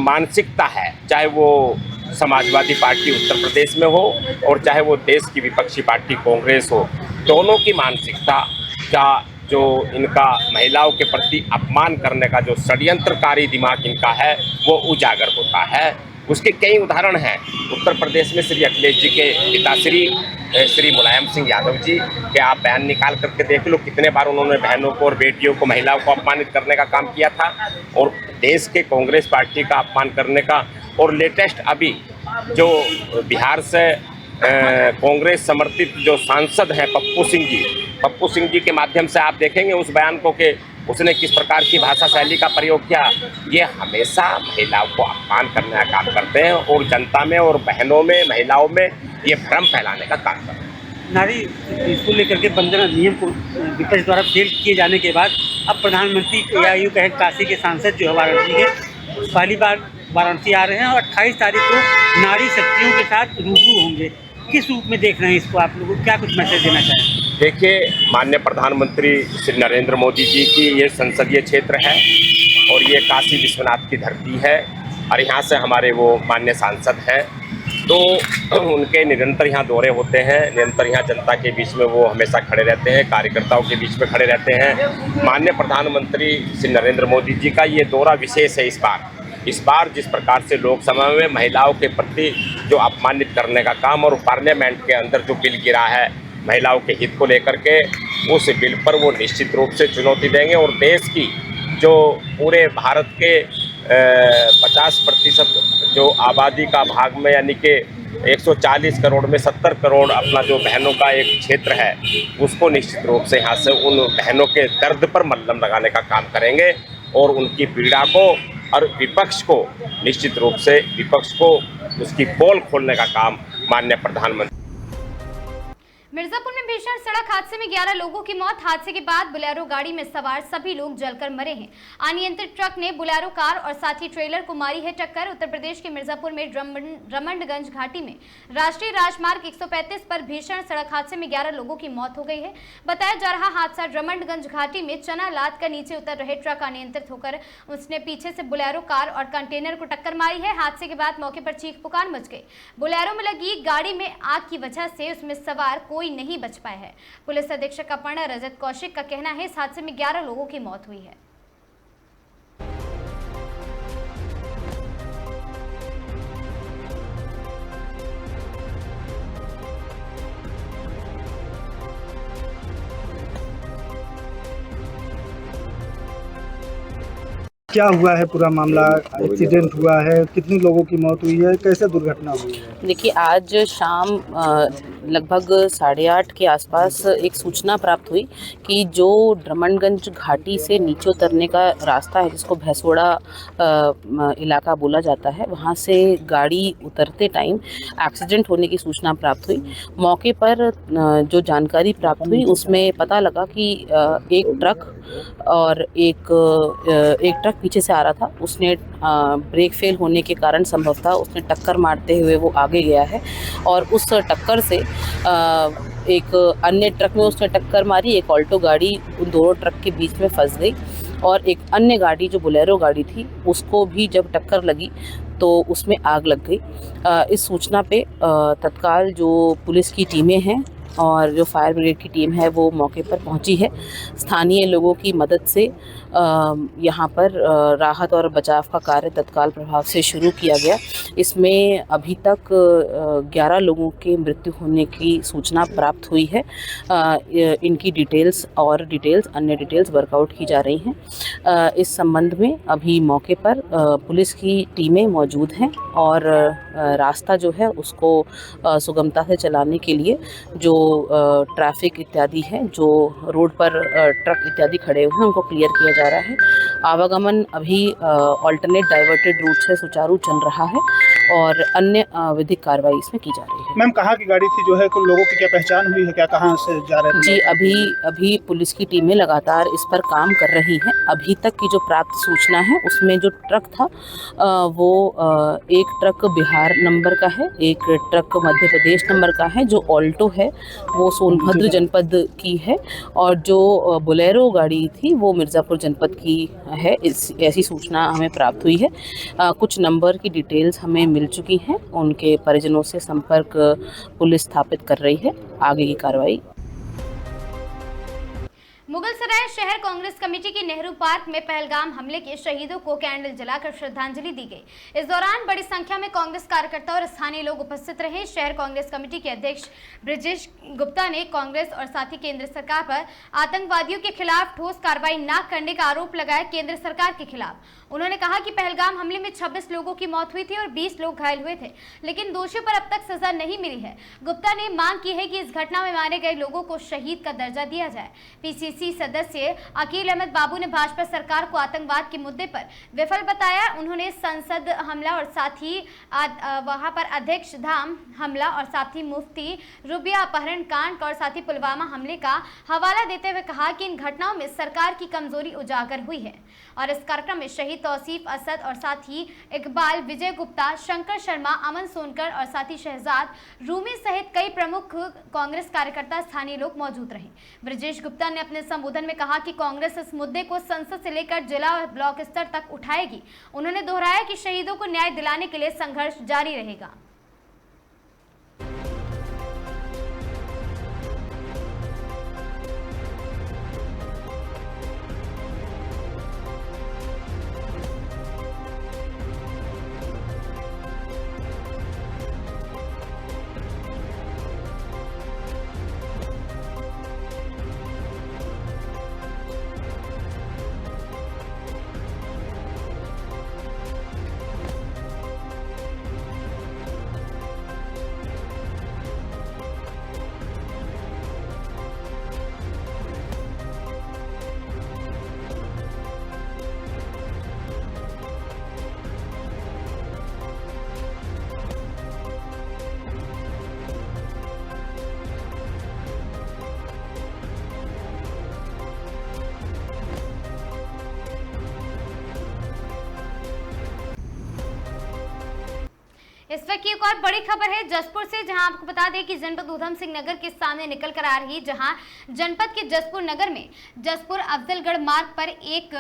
मानसिकता है, चाहे वो समाजवादी पार्टी उत्तर प्रदेश में हो और चाहे वो देश की विपक्षी पार्टी कांग्रेस हो, दोनों की मानसिकता का जो इनका महिलाओं के प्रति अपमान करने का जो षड्यंत्रकारी दिमाग इनका है वो उजागर होता है। उसके कई उदाहरण हैं। उत्तर प्रदेश में श्री अखिलेश जी के पिताश्री श्री मुलायम सिंह यादव जी के आप बयान निकाल करके देख लो, कितने बार उन्होंने बहनों को और बेटियों को, महिलाओं को अपमानित करने का काम किया था और देश के कांग्रेस पार्टी का अपमान करने का। और लेटेस्ट अभी जो बिहार से कांग्रेस समर्थित जो सांसद हैं पप्पू सिंह जी के माध्यम से आप देखेंगे उस बयान को कि उसने किस प्रकार की भाषा शैली का प्रयोग किया। ये हमेशा महिलाओं को अपमान करने का काम करते हैं और जनता में और बहनों में, महिलाओं में ये भ्रम फैलाने का काम करते हैं। नारी इसको लेकर के 15 नियम को विपक्ष द्वारा फेल किए जाने के बाद अब प्रधानमंत्री या यूँ कहें काशी के सांसद जो है वाराणसी के, पहली बार वाराणसी आ रहे हैं और 28 तारीख को नारी शक्तियों के साथ रूबरू होंगे। किस रूप में देख रहे हैं इसको, आप लोगों को क्या कुछ मैसेज देना चाहें? देखिए, माननीय प्रधानमंत्री श्री नरेंद्र मोदी जी की ये संसदीय क्षेत्र है और ये काशी विश्वनाथ की धरती है और यहाँ से हमारे वो माननीय सांसद हैं, तो उनके निरंतर यहाँ दौरे होते हैं, निरंतर यहाँ जनता के बीच में वो हमेशा खड़े रहते हैं, कार्यकर्ताओं के बीच में खड़े रहते हैं। माननीय प्रधानमंत्री श्री नरेंद्र मोदी जी का ये दौरा विशेष है इस बार जिस प्रकार से लोकसभा में महिलाओं के प्रति जो अपमानित करने का काम और पार्लियामेंट के अंदर जो बिल गिरा है महिलाओं के हित को लेकर के, उस बिल पर वो निश्चित रूप से चुनौती देंगे और देश की जो पूरे भारत के 50% जो आबादी का भाग में यानी कि 140 करोड़ में 70 करोड़ अपना जो बहनों का एक क्षेत्र है, उसको निश्चित रूप से यहाँ से उन बहनों के दर्द पर मल्लम लगाने का काम करेंगे और उनकी पीड़ा को और विपक्ष को निश्चित रूप से विपक्ष को उसकी पोल खोलने का काम माननीय प्रधानमंत्री। मिर्जापुर में भीषण सड़क हादसे में 11 लोगों की मौत। हादसे के बाद बोलेरो गाड़ी में सवार सभी लोग जलकर मरे हैं। अनियंत्रित ट्रक ने बोलेरो कार और साथ ही ट्रेलर को मारी है टक्कर। उत्तर प्रदेश के मिर्जापुर में रमंडगंज घाटी में राष्ट्रीय राजमार्ग 135 पर भीषण सड़क हादसे में 11 लोगों की मौत हो गई है। बताया जा रहा हादसा रमंडगंज घाटी में चना लाद कर नीचे उतर रहे ट्रक अनियंत्रित होकर उसने पीछे से बोलेरो कार और कंटेनर को टक्कर मारी है। हादसे के बाद मौके पर चीख पुकार मच गई। बोलेरो में लगी गाड़ी में आग की वजह से उसमें सवार कोई नहीं बच पाया है। पुलिस अधीक्षक अपर्णा रजत कौशिक का कहना है इस हादसे में 11 लोगों की मौत हुई है। क्या हुआ है पूरा मामला? एक्सीडेंट हुआ है, कितनी लोगों की मौत हुई है, कैसे दुर्घटना हुई है? देखिए, आज शाम लगभग 8:30 के आसपास एक सूचना प्राप्त हुई कि जो रमणगंज घाटी से नीचे उतरने का रास्ता है, जिसको भैंसोड़ा इलाका बोला जाता है, वहाँ से गाड़ी उतरते टाइम एक्सीडेंट होने की सूचना प्राप्त हुई। मौके पर जो जानकारी प्राप्त हुई उसमें पता लगा कि एक ट्रक और एक ट्रक पीछे से आ रहा था। उसने ब्रेक फेल होने के कारण संभवतः उसने टक्कर मारते हुए वो आगे गया है और उस टक्कर से एक अन्य ट्रक में उसने टक्कर मारी। एक ऑल्टो गाड़ी उन दोनों ट्रक के बीच में फंस गई और एक अन्य गाड़ी जो बोलेरो गाड़ी थी उसको भी जब टक्कर लगी तो उसमें आग लग गई। इस सूचना पे तत्काल जो पुलिस की टीमें हैं और जो फायर ब्रिगेड की टीम है वो मौके पर पहुंची है। स्थानीय लोगों की मदद से यहाँ पर राहत और बचाव का कार्य तत्काल प्रभाव से शुरू किया गया। इसमें अभी तक 11 लोगों के मृत्यु होने की सूचना प्राप्त हुई है। इनकी अन्य डिटेल्स वर्कआउट की जा रही हैं। इस संबंध में अभी मौके पर पुलिस की टीमें मौजूद हैं और रास्ता जो है उसको सुगमता से चलाने के लिए जो ट्रैफिक इत्यादि है, जो रोड पर ट्रक इत्यादि खड़े हुए हैं, उनको क्लियर किया जा रहा है। आवागमन अभी ऑल्टरनेट डाइवर्टेड रूट से सुचारू चल रहा है और अन्य विधिक कार्रवाई इसमें की जा रही है। मैम, कहाँ की गाड़ी थी जो है, कुछ लोगों की क्या पहचान हुई है? क्या कहाँ से जा रहे थे? जी, अभी पुलिस की टीमें लगातार इस पर काम कर रही हैं। अभी तक की जो प्राप्त सूचना है उसमें जो ट्रक था वो एक ट्रक बिहार नंबर का है, एक ट्रक मध्य प्रदेश नंबर का है, जो ऑल्टो है वो सोनभद्र जनपद की है और जो बोलेरो गाड़ी थी वो मिर्ज़ापुर जनपद की है। ऐसी सूचना हमें प्राप्त हुई है। कुछ नंबर की डिटेल्स हमें मिल चुकी हैं। उनके परिजनों से संपर्क पुलिस स्थापित कर रही है। आगे की कार्रवाई। मुगलसराय शहर कांग्रेस कमेटी की नेहरू पार्क में पहलगाम हमले के शहीदों को कैंडल जलाकर श्रद्धांजलि दी गई। इस दौरान बड़ी संख्या में कांग्रेस कार्यकर्ता और स्थानीय लोग उपस्थित रहे। शहर कांग्रेस कमेटी के अध्यक्ष ब्रजेश गुप्ता ने कांग्रेस और साथ ही केंद्र सरकार पर आतंकवादियों के खिलाफ ठोस कार्रवाई न करने का आरोप लगाया केंद्र सरकार के खिलाफ। उन्होंने कहा कि पहलगाम हमले में 26 लोगों की मौत हुई थी और 20 लोग घायल हुए थे, लेकिन दोषियों पर अब तक सजा नहीं मिली है। गुप्ता ने मांग की है कि इस घटना में मारे गए लोगों को शहीद का दर्जा दिया जाए। पीसीसी सदस्य अकील अहमद बाबू ने भाजपा सरकार को आतंकवाद के मुद्दे पर विफल बताया। उन्होंने संसद हमला और साथ ही वहां पर अध्यक्ष धाम हमला और साथ ही मुफ्ती रुबिया अपहरण कांड और साथ ही पुलवामा हमले का हवाला देते हुए कहा कि इन घटनाओं में सरकार की कमजोरी उजागर हुई है। और इस कार्यक्रम में शहीद तौसीफ असद और साथ ही इकबाल, विजय गुप्ता, शंकर शर्मा, अमन सोनकर और साथ ही शहजाद रूमी सहित कई प्रमुख कांग्रेस कार्यकर्ता, स्थानीय लोग मौजूद रहे। ब्रजेश गुप्ता ने अपने संबोधन में कहा कि कांग्रेस इस मुद्दे को संसद से लेकर जिला और ब्लॉक स्तर तक उठाएगी। उन्होंने दोहराया कि शहीदों को न्याय दिलाने के लिए संघर्ष जारी रहेगा। इस वक्त की एक और बड़ी खबर है जसपुर से, जहां आपको बता दें कि जनपद ऊधम सिंह नगर के सामने निकल कर आ रही, जहां जनपद के जसपुर नगर में जसपुर अफजलगढ़ मार्ग पर एक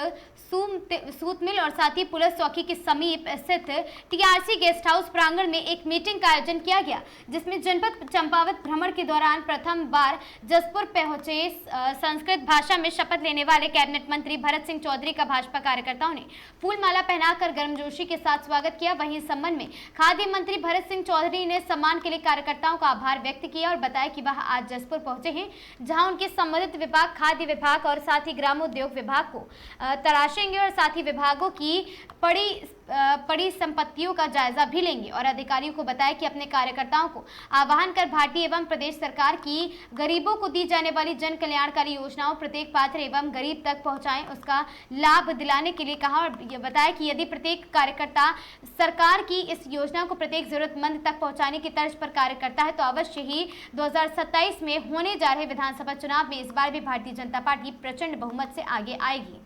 सूत मिल और साथ ही पुलिस चौकी के समीप स्थित टीआरसी गेस्ट हाउस प्रांगण में एक मीटिंग का आयोजन किया गया, जिसमें जनपद चंपावत भ्रमण के दौरान प्रथम बार जसपुर पहुंचे संस्कृत भाषा में शपथ लेने वाले कैबिनेट मंत्री भरत सिंह चौधरी का भाजपा कार्यकर्ताओं ने फूलमाला पहनाकर गर्मजोशी के साथ स्वागत किया। वहीं इस संबंध में खाद्य मंत्री भरत सिंह चौधरी ने सम्मान के लिए कार्यकर्ताओं का आभार व्यक्त किया और बताया कि वह आज जसपुर पहुंचे हैं, जहां उनके संबंधित विभाग खाद्य विभाग और साथ ही ग्रामोद्योग विभाग को तराशेंगे और साथ ही विभागों की पड़ी संपत्तियों का जायजा भी लेंगे और अधिकारियों को बताया कि अपने कार्यकर्ताओं को आह्वान कर भारतीय एवं प्रदेश सरकार की गरीबों को दी जाने वाली जन कल्याणकारी योजनाओं प्रत्येक पात्र एवं गरीब तक पहुंचाएं, उसका लाभ दिलाने के लिए कहा और यह बताया कि यदि प्रत्येक कार्यकर्ता सरकार की इस योजना को प्रत्येक जरूरतमंद तक पहुंचाने की तर्ज पर कार्य करता है तो अवश्य ही 2027 में होने जा रहे विधानसभा चुनाव में इस बार भी भारतीय जनता पार्टी प्रचंड बहुमत से आगे आएगी।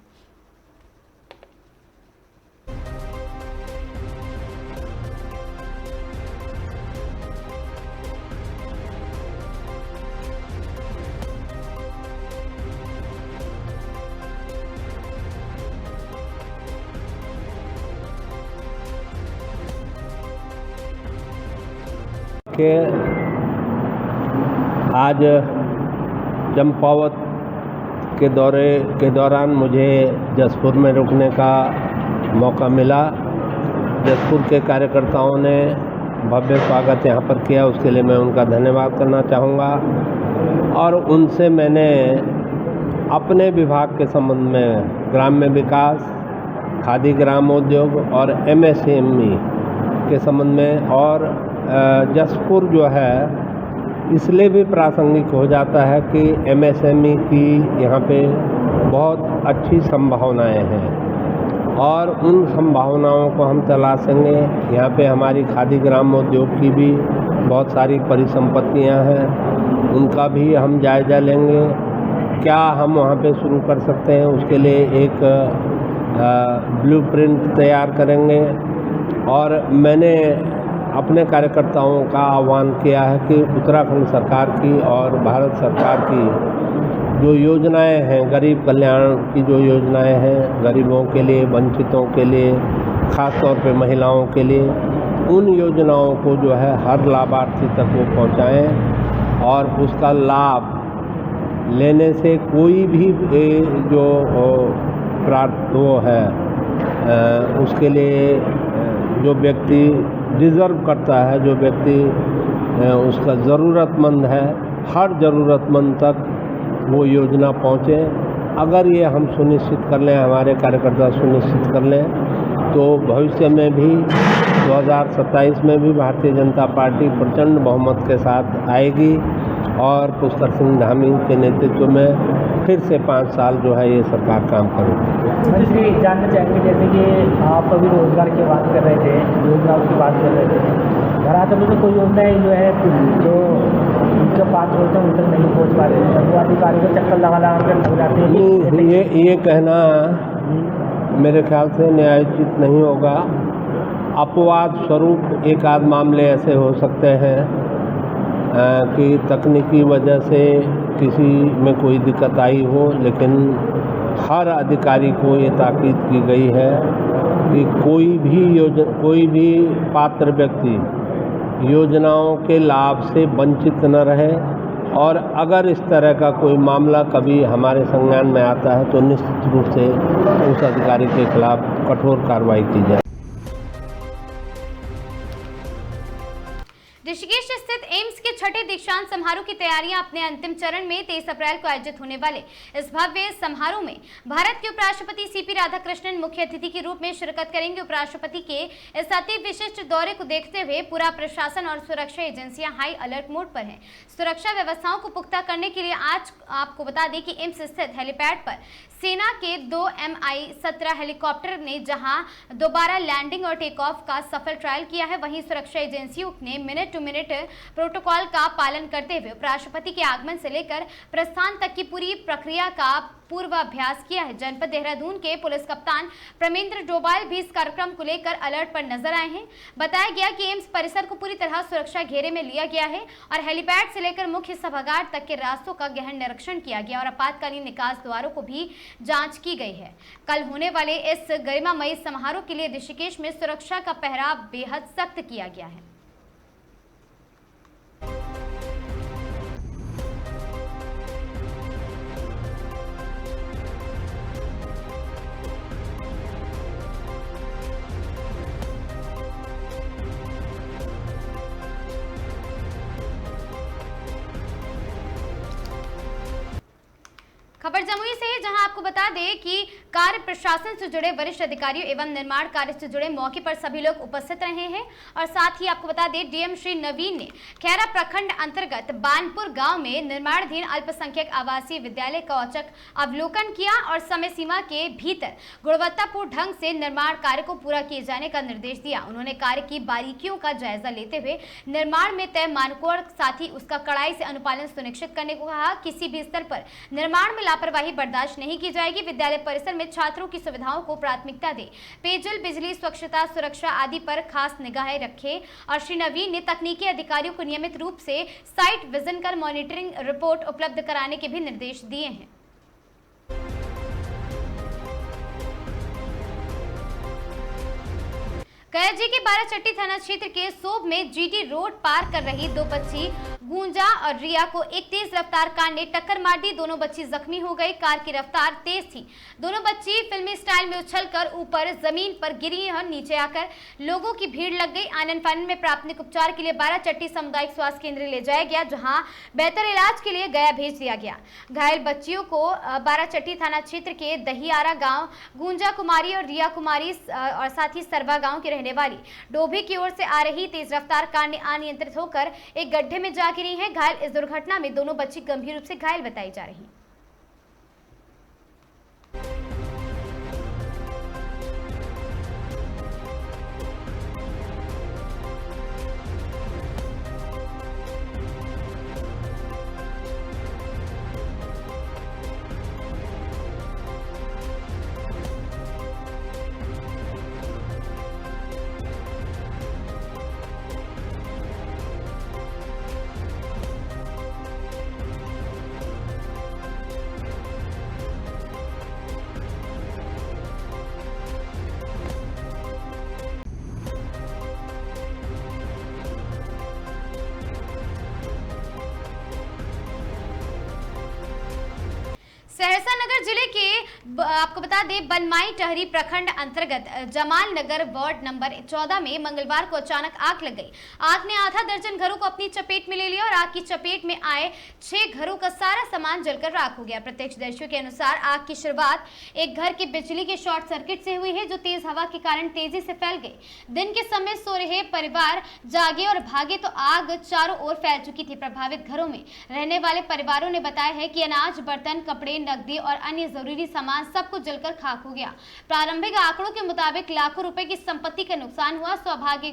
के आज चंपावत के दौरे के दौरान मुझे जसपुर में रुकने का मौका मिला। जसपुर के कार्यकर्ताओं ने भव्य स्वागत यहाँ पर किया, उसके लिए मैं उनका धन्यवाद करना चाहूँगा। और उनसे मैंने अपने विभाग के संबंध में ग्राम्य विकास, खादी ग्रामोद्योग और एमएसएमई के संबंध में और जसपुर जो है इसलिए भी प्रासंगिक हो जाता है कि एमएसएमई की यहाँ पे बहुत अच्छी संभावनाएं हैं और उन संभावनाओं को हम तलाशेंगे। यहाँ पे हमारी खादी ग्राम उद्योग की भी बहुत सारी परिसंपत्तियाँ हैं, उनका भी हम जायज़ा लेंगे। क्या हम वहाँ पे शुरू कर सकते हैं, उसके लिए एक ब्लूप्रिंट तैयार करेंगे। और मैंने अपने कार्यकर्ताओं का आह्वान किया है कि उत्तराखंड सरकार की और भारत सरकार की जो योजनाएं हैं, गरीब कल्याण की जो योजनाएं हैं, गरीबों के लिए, वंचितों के लिए, ख़ास तौर पे महिलाओं के लिए, उन योजनाओं को जो है हर लाभार्थी तक वो पहुंचाएं और उसका लाभ लेने से कोई भी जो वो है उसके लिए जो व्यक्ति डिज़र्व करता है, जो व्यक्ति उसका ज़रूरतमंद है, हर ज़रूरतमंद तक वो योजना पहुँचे। अगर ये हम सुनिश्चित कर लें, हमारे कार्यकर्ता सुनिश्चित कर लें, तो भविष्य में भी 2027 में भी भारतीय जनता पार्टी प्रचंड बहुमत के साथ आएगी और पुष्कर सिंह धामी के नेतृत्व में फिर से 5 साल जो है ये सरकार काम करेगी। मंत्री जानना चाहेंगे, जैसे कि आप अभी रोजगार की बात कर रहे थे, योजनाओं की बात कर रहे थे, धरातल में कोई योजनाएं जो है जो उनके पात्र होते हैं उन तक नहीं पहुँच पा रहे हैं, वो अधिकारी को चक्कर लगा कर लग जाते हैं। ये कहना मेरे ख्याल से न्यायोचित नहीं होगा। अपवाद स्वरूप एक आध मामले ऐसे हो सकते हैं कि तकनीकी वजह से किसी में कोई दिक्कत आई हो, लेकिन हर अधिकारी को ये ताकीद की गई है कि कोई भी पात्र व्यक्ति योजनाओं के लाभ से वंचित न रहे और अगर इस तरह का कोई मामला कभी हमारे संज्ञान में आता है तो निश्चित रूप से उस अधिकारी के खिलाफ कठोर कार्रवाई की जाए। ऋषिकेश स्थित एम्स के छठे दीक्षांत समारोह की तैयारियां अपने अंतिम चरण में 23 अप्रैल को आयोजित होने वाले इस भव्य समारोह में भारत के उपराष्ट्रपति सीपी राधाकृष्णन मुख्य अतिथि के रूप में शिरकत करेंगे। उपराष्ट्रपति के इस अति विशिष्ट दौरे को देखते हुए पूरा प्रशासन और सुरक्षा एजेंसियां हाई अलर्ट मोड पर हैं। सुरक्षा व्यवस्थाओं को पुख्ता करने के लिए आज आपको बता दें कि एम्स स्थित हेलीपैड पर सेना के 2 Mi-17 हेलीकॉप्टर ने जहां दोबारा लैंडिंग और टेक ऑफ का सफल ट्रायल किया है, वहीं सुरक्षा एजेंसियों ने मिनट टू मिनट प्रोटोकॉल का पालन करते हुए उपराष्ट्रपति के आगमन से लेकर प्रस्थान तक की पूरी प्रक्रिया का पूर्वाभ्यास किया है। जनपद देहरादून के पुलिस कप्तान प्रमेंद्र डोभाल भी इस कार्यक्रम को लेकर अलर्ट पर नजर आए हैं। बताया गया कि एम्स परिसर को पूरी तरह सुरक्षा घेरे में लिया गया है और हेलीपैड से लेकर मुख्य सभागार तक के रास्तों का गहन निरीक्षण किया गया और आपातकालीन निकास द्वारों को भी जांच की गई है। कल होने वाले इस गरिमामयी समारोह के लिए ऋषिकेश में सुरक्षा का पहरा बेहद सख्त किया गया है। खबर जमुई से है, जहां आपको बता दें कि कार्य प्रशासन से जुड़े वरिष्ठ अधिकारियों एवं निर्माण कार्य से जुड़े मौके पर सभी लोग उपस्थित रहे हैं। और साथ ही आपको बता दें डीएम श्री नवीन ने खैरा प्रखंड अंतर्गत बानपुर गांव में निर्माणाधीन अल्पसंख्यक आवासीय विद्यालय का औचक अवलोकन किया और समय सीमा के भीतर गुणवत्तापूर्ण ढंग से निर्माण कार्य को पूरा किए जाने का निर्देश दिया। उन्होंने कार्य की बारीकियों का जायजा लेते हुए निर्माण में तय मानकों और साथ ही उसका कड़ाई से अनुपालन सुनिश्चित करने को कहा। किसी भी स्तर पर निर्माण में लापरवाही बर्दाश्त नहीं की जाएगी। विद्यालय परिसर में छात्रों की सुविधाओं को प्राथमिकता दे, पेयजल, बिजली, स्वच्छता, सुरक्षा आदि पर खास निगाहें रखे। और श्री नवीन ने तकनीकी अधिकारियों को नियमित रूप से साइट विजिट कर मॉनिटरिंग रिपोर्ट उपलब्ध कराने के भी निर्देश दिए हैं। कयाजी के बाराचट्टी थाना क्षेत्र के सोब में जीटी रोड पार कर रही दो बच्ची गूंजा और रिया को एक तेज रफ्तार कार ने टक्कर मार दी। दोनों बच्ची जख्मी हो गई। कार की रफ्तार तेज थी। दोनों बच्ची फिल्मी स्टाइल में उछलकर ऊपर जमीन पर गिरी और नीचे आकर लोगों की भीड़ लग गई। आनंद फानन में प्राथमिक उपचार के लिए बाराचट्टी सामुदायिक स्वास्थ्य केंद्र ले जाया गया, जहां बेहतर इलाज के लिए गया भेज दिया गया। घायल बच्चियों को बाराचट्टी थाना क्षेत्र के दहियारा गाँव गूंजा कुमारी और रिया कुमारी और साथ ही सरवा गाँव के रहने वाली डोभी की ओर से आ रही तेज रफ्तार कार ने अनियंत्रित होकर एक गड्ढे में जा गिरी है। घायल इस दुर्घटना में दोनों बच्ची गंभीर रूप से घायल बताई जा रही है। सहरसा नगर जिले के आपको बता दें बनमाई टहरी प्रखंड अंतर्गत जमाल नगर वार्ड नंबर 14 में मंगलवार को अचानक आग लग गई। आग ने आधा दर्जन घरों को अपनी चपेट में ले लिया और आग की चपेट में आए 6 घरों का सारा सामान जलकर राख हो गया। प्रत्यक्षदर्शियों के अनुसार आग की शुरुआत एक घर के बिजली के शॉर्ट सर्किट से हुई है, जो तेज हवा के कारण तेजी से फैल गई। दिन के समय सो रहे परिवार जागे और भागे तो आग चारों ओर फैल चुकी थी। प्रभावित घरों में रहने वाले परिवारों ने बताया है कि अनाज, बर्तन, कपड़े, नकदी और अन्य जरूरी सामान सब कुछ जलकर खाक हो गया। प्रारंभिक आंकड़ों के मुताबिक लाखों रुपए की संपत्ति का नुकसान हुआ। सौभाग्य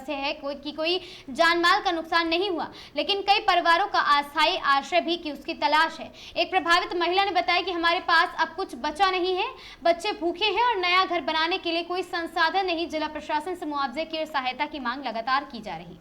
से है कोई जान माल का नुकसान नहीं हुआ, लेकिन कई परिवारों का अस्थायी आश्रय भी की उसकी तलाश है। एक प्रभावित महिला ने बताया कि हमारे पास अब कुछ बचा नहीं है, बच्चे भूखे हैं और नया घर बनाने के लिए कोई संसाधन नहीं। जिला प्रशासन से मुआवजे की सहायता की मांग लगातार की जा रही।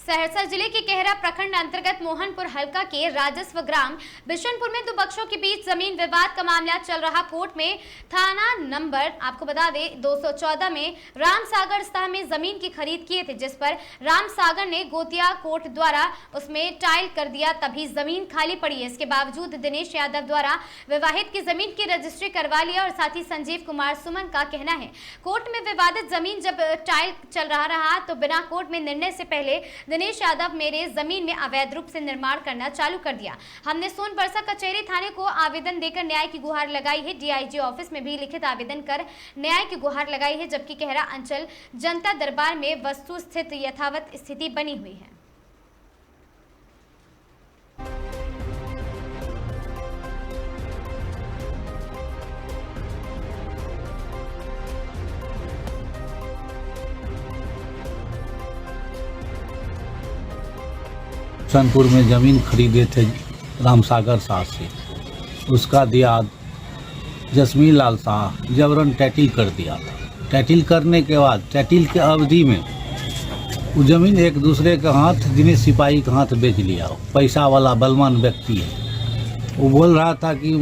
सहरसा जिले के कहरा प्रखंड अंतर्गत मोहनपुर हल्का के राजस्व ग्राम बिशनपुर में दो पक्षों के बीच जमीन विवाद का मामला चल रहा। कोर्ट में थाना नंबर आपको बता दें 214 में राम सागर स्था में जमीन की खरीद किए थे, जिस पर राम सागर ने गोतिया कोर्ट द्वारा उसमें टाइल कर दिया, तभी जमीन खाली पड़ी है। इसके बावजूद दिनेश यादव द्वारा विवाहित की जमीन की रजिस्ट्री करवा लिया और साथ ही संजीव कुमार सुमन का कहना है कोर्ट में विवादित जमीन जब टाइल चल रहा तो बिना कोर्ट में निर्णय से पहले दिनेश यादव मेरे जमीन में अवैध रूप से निर्माण करना चालू कर दिया। हमने सोनबरसा कचहरी थाने को आवेदन देकर न्याय की गुहार लगाई है। डीआईजी ऑफिस में भी लिखित आवेदन कर न्याय की गुहार लगाई है, जबकि कहरा अंचल जनता दरबार में वस्तु स्थित यथावत स्थिति बनी हुई है। सोनपुर में ज़मीन खरीदे थे रामसागर शाह से, उसका दिया जसमीन लाल शाह जबरन टैटिल कर दिया था। टैटिल करने के बाद टैटिल के अवधि में वो ज़मीन एक दूसरे के हाथ दिनेश सिपाही के हाथ बेच लिया। पैसा वाला बलवान व्यक्ति है, वो बोल रहा था कि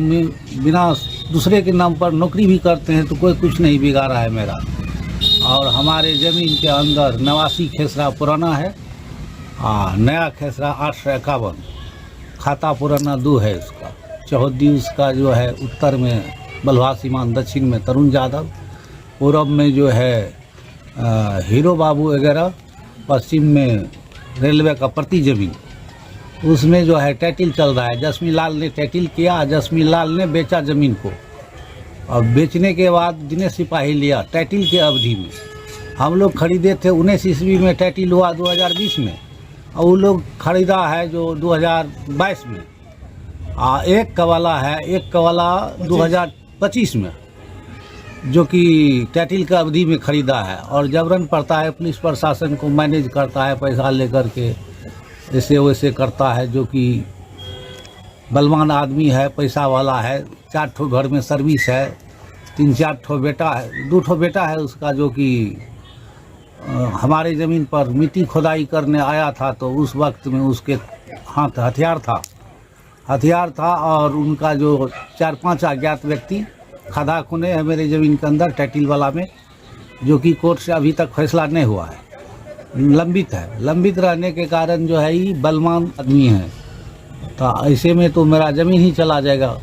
बिना दूसरे के नाम पर नौकरी भी करते हैं तो कोई कुछ नहीं बिगाड़ा है मेरा। और हमारे ज़मीन के अंदर 89 खेसरा पुराना है, नया खेसरा 851, खाता पुराना 2 है उसका। चौहद्दी उसका जो है उत्तर में बलवा सीमान, दक्षिण में तरुण यादव, पूरब में जो है हीरो बाबू वगैरह, पश्चिम में रेलवे का प्रति ज़मीन, उसमें जो है टैटिल चल रहा है। जसमीन लाल ने टैटिल किया, जसमीन लाल ने बेचा ज़मीन को, और बेचने के बाद दिनेश सिपाही लिया टैटिल के अवधि में। हम लोग खरीदे थे 19 ईस्वी में, टैटिल हुआ 2020 में, और वो लोग खरीदा है जो 2022 में। एक कवाला है, एक कवाला 2025 में, जो कि टैटिल का अवधि में खरीदा है। और जबरन पड़ता है, पुलिस प्रशासन को मैनेज करता है, पैसा लेकर के ऐसे वैसे करता है, जो कि बलवान आदमी है, पैसा वाला है। 4 ठो घर में सर्विस है, 3-4 ठो बेटा है, 2 ठो बेटा है उसका, जो कि हमारे ज़मीन पर मिट्टी खुदाई करने आया था। तो उस वक्त में उसके हाथ हथियार था और उनका जो 4-5 अज्ञात व्यक्ति खदा खुने है मेरे ज़मीन के अंदर टैटिल वाला में, जो कि कोर्ट से अभी तक फैसला नहीं हुआ है, लंबित है। लंबित रहने के कारण जो है ये बलवान आदमी है, तो ऐसे में तो मेरा ज़मीन ही चला जाएगा।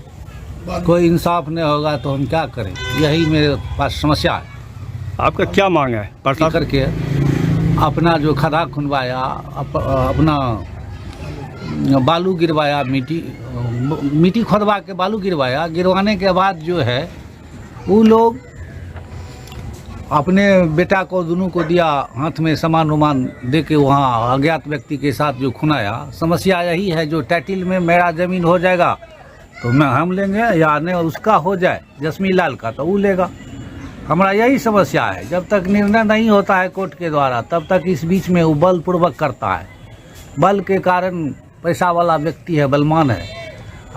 कोई इंसाफ नहीं होगा तो हम क्या करें, यही मेरे पास समस्या है। आपका क्या मांग है? पार्टी करके अपना जो खदा खुनवाया, अपना बालू गिरवाया, मिट्टी खोदवा के बालू गिरवाया। गिरवाने के बाद जो है वो लोग अपने बेटा को दोनों को दिया, हाथ में सामान उमान दे के वहाँ अज्ञात व्यक्ति के साथ जो खुनाया। समस्या यही है, जो टैटिल में मेरा ज़मीन हो जाएगा तो हम लेंगे, या नहीं उसका हो जाए जसमीन लाल का तो वो लेगा। हमारा यही समस्या है। जब तक निर्णय नहीं होता है कोर्ट के द्वारा, तब तक इस बीच में वो बलपूर्वक करता है। बल के कारण पैसा वाला व्यक्ति है, बलवान है,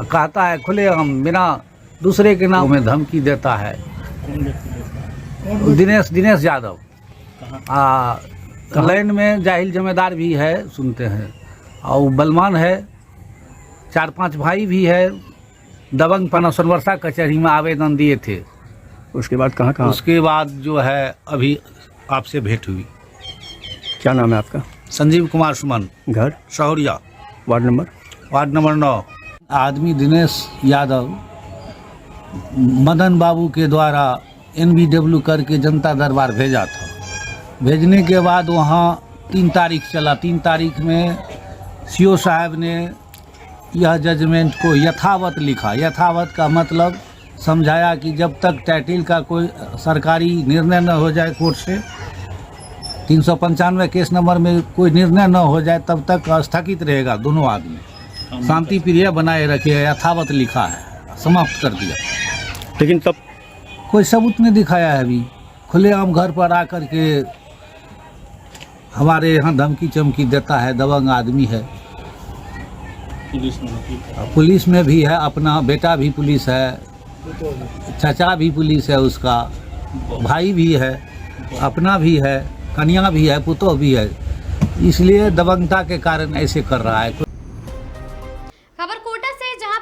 कहता है खुलेआम बिना दूसरे के नाम में धमकी देता है। दिनेश यादव लाइन में जाहिल जमींदार भी है, सुनते हैं, और बलवान है। 4-5 भाई भी है। दबंग पना वर्षा कचहरी में आवेदन दिए थे। उसके बाद कहाँ? उसके बाद जो है अभी आपसे भेंट हुई। क्या नाम है आपका? संजीव कुमार सुमन, घर शहरिया, वार्ड नंबर 9। आदमी दिनेश यादव मदन बाबू के द्वारा NBW करके जनता दरबार भेजा था। भेजने के बाद वहाँ 3 तारीख चला। 3 तारीख में CO साहब ने यह जजमेंट को यथावत लिखा। यथावत का मतलब समझाया कि जब तक टैटिल का कोई सरकारी निर्णय न हो जाए कोर्ट से, 395 केस नंबर में कोई निर्णय न हो जाए, तब तक स्थगित रहेगा। दोनों आदमी शांति प्रिय बनाए रखे, यथावत लिखा है, समाप्त कर दिया। लेकिन तब कोई सबूत नहीं दिखाया है। अभी खुलेआम घर पर आकर के हमारे यहाँ धमकी चमकी देता है। दबंग आदमी है। पुलिस में भी है, अपना बेटा भी पुलिस है, चाचा भी पुलिस है, उसका भाई भी है, अपना भी है, कन्या भी है, पुतोह भी है। इसलिए दबंगता के कारण ऐसे कर रहा है। खबर कोटा से, जहां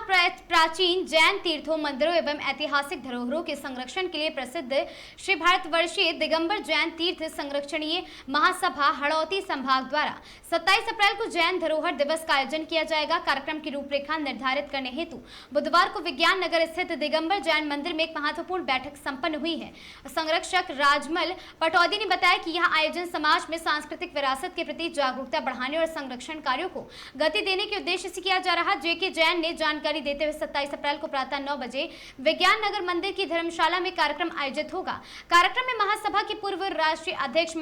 प्राचीन जैन तीर्थों, मंदिरों एवं ऐतिहासिक धरोहरों के संरक्षण के लिए प्रसिद्ध श्री भारतवर्षीय दिगंबर जैन तीर्थ संरक्षणीय महासभा हड़ौती संभाग द्वारा 27 अप्रैल को जैन धरोहर दिवस का आयोजन किया जाएगा। कार्यक्रम की रूपरेखा निर्धारित करने हेतु बुधवार को विज्ञान नगर स्थित दिगंबर जैन मंदिर में एक महत्वपूर्ण बैठक संपन्न हुई है। संरक्षक राजमल पटौदी ने बताया कि यह आयोजन समाज में सांस्कृतिक विरासत के प्रति जागरूकता बढ़ाने और संरक्षण कार्यों को गति देने के उद्देश्य से किया जा रहा। जेके जैन ने जानकारी देते हुए 27 28 अप्रैल को प्रातः 9 बजे विज्ञान नगर मंदिर की धर्मशाला में कार्यक्रम आयोजित होगा। कार्यक्रम में महासभा के पूर्व राष्ट्रीय अध्यक्ष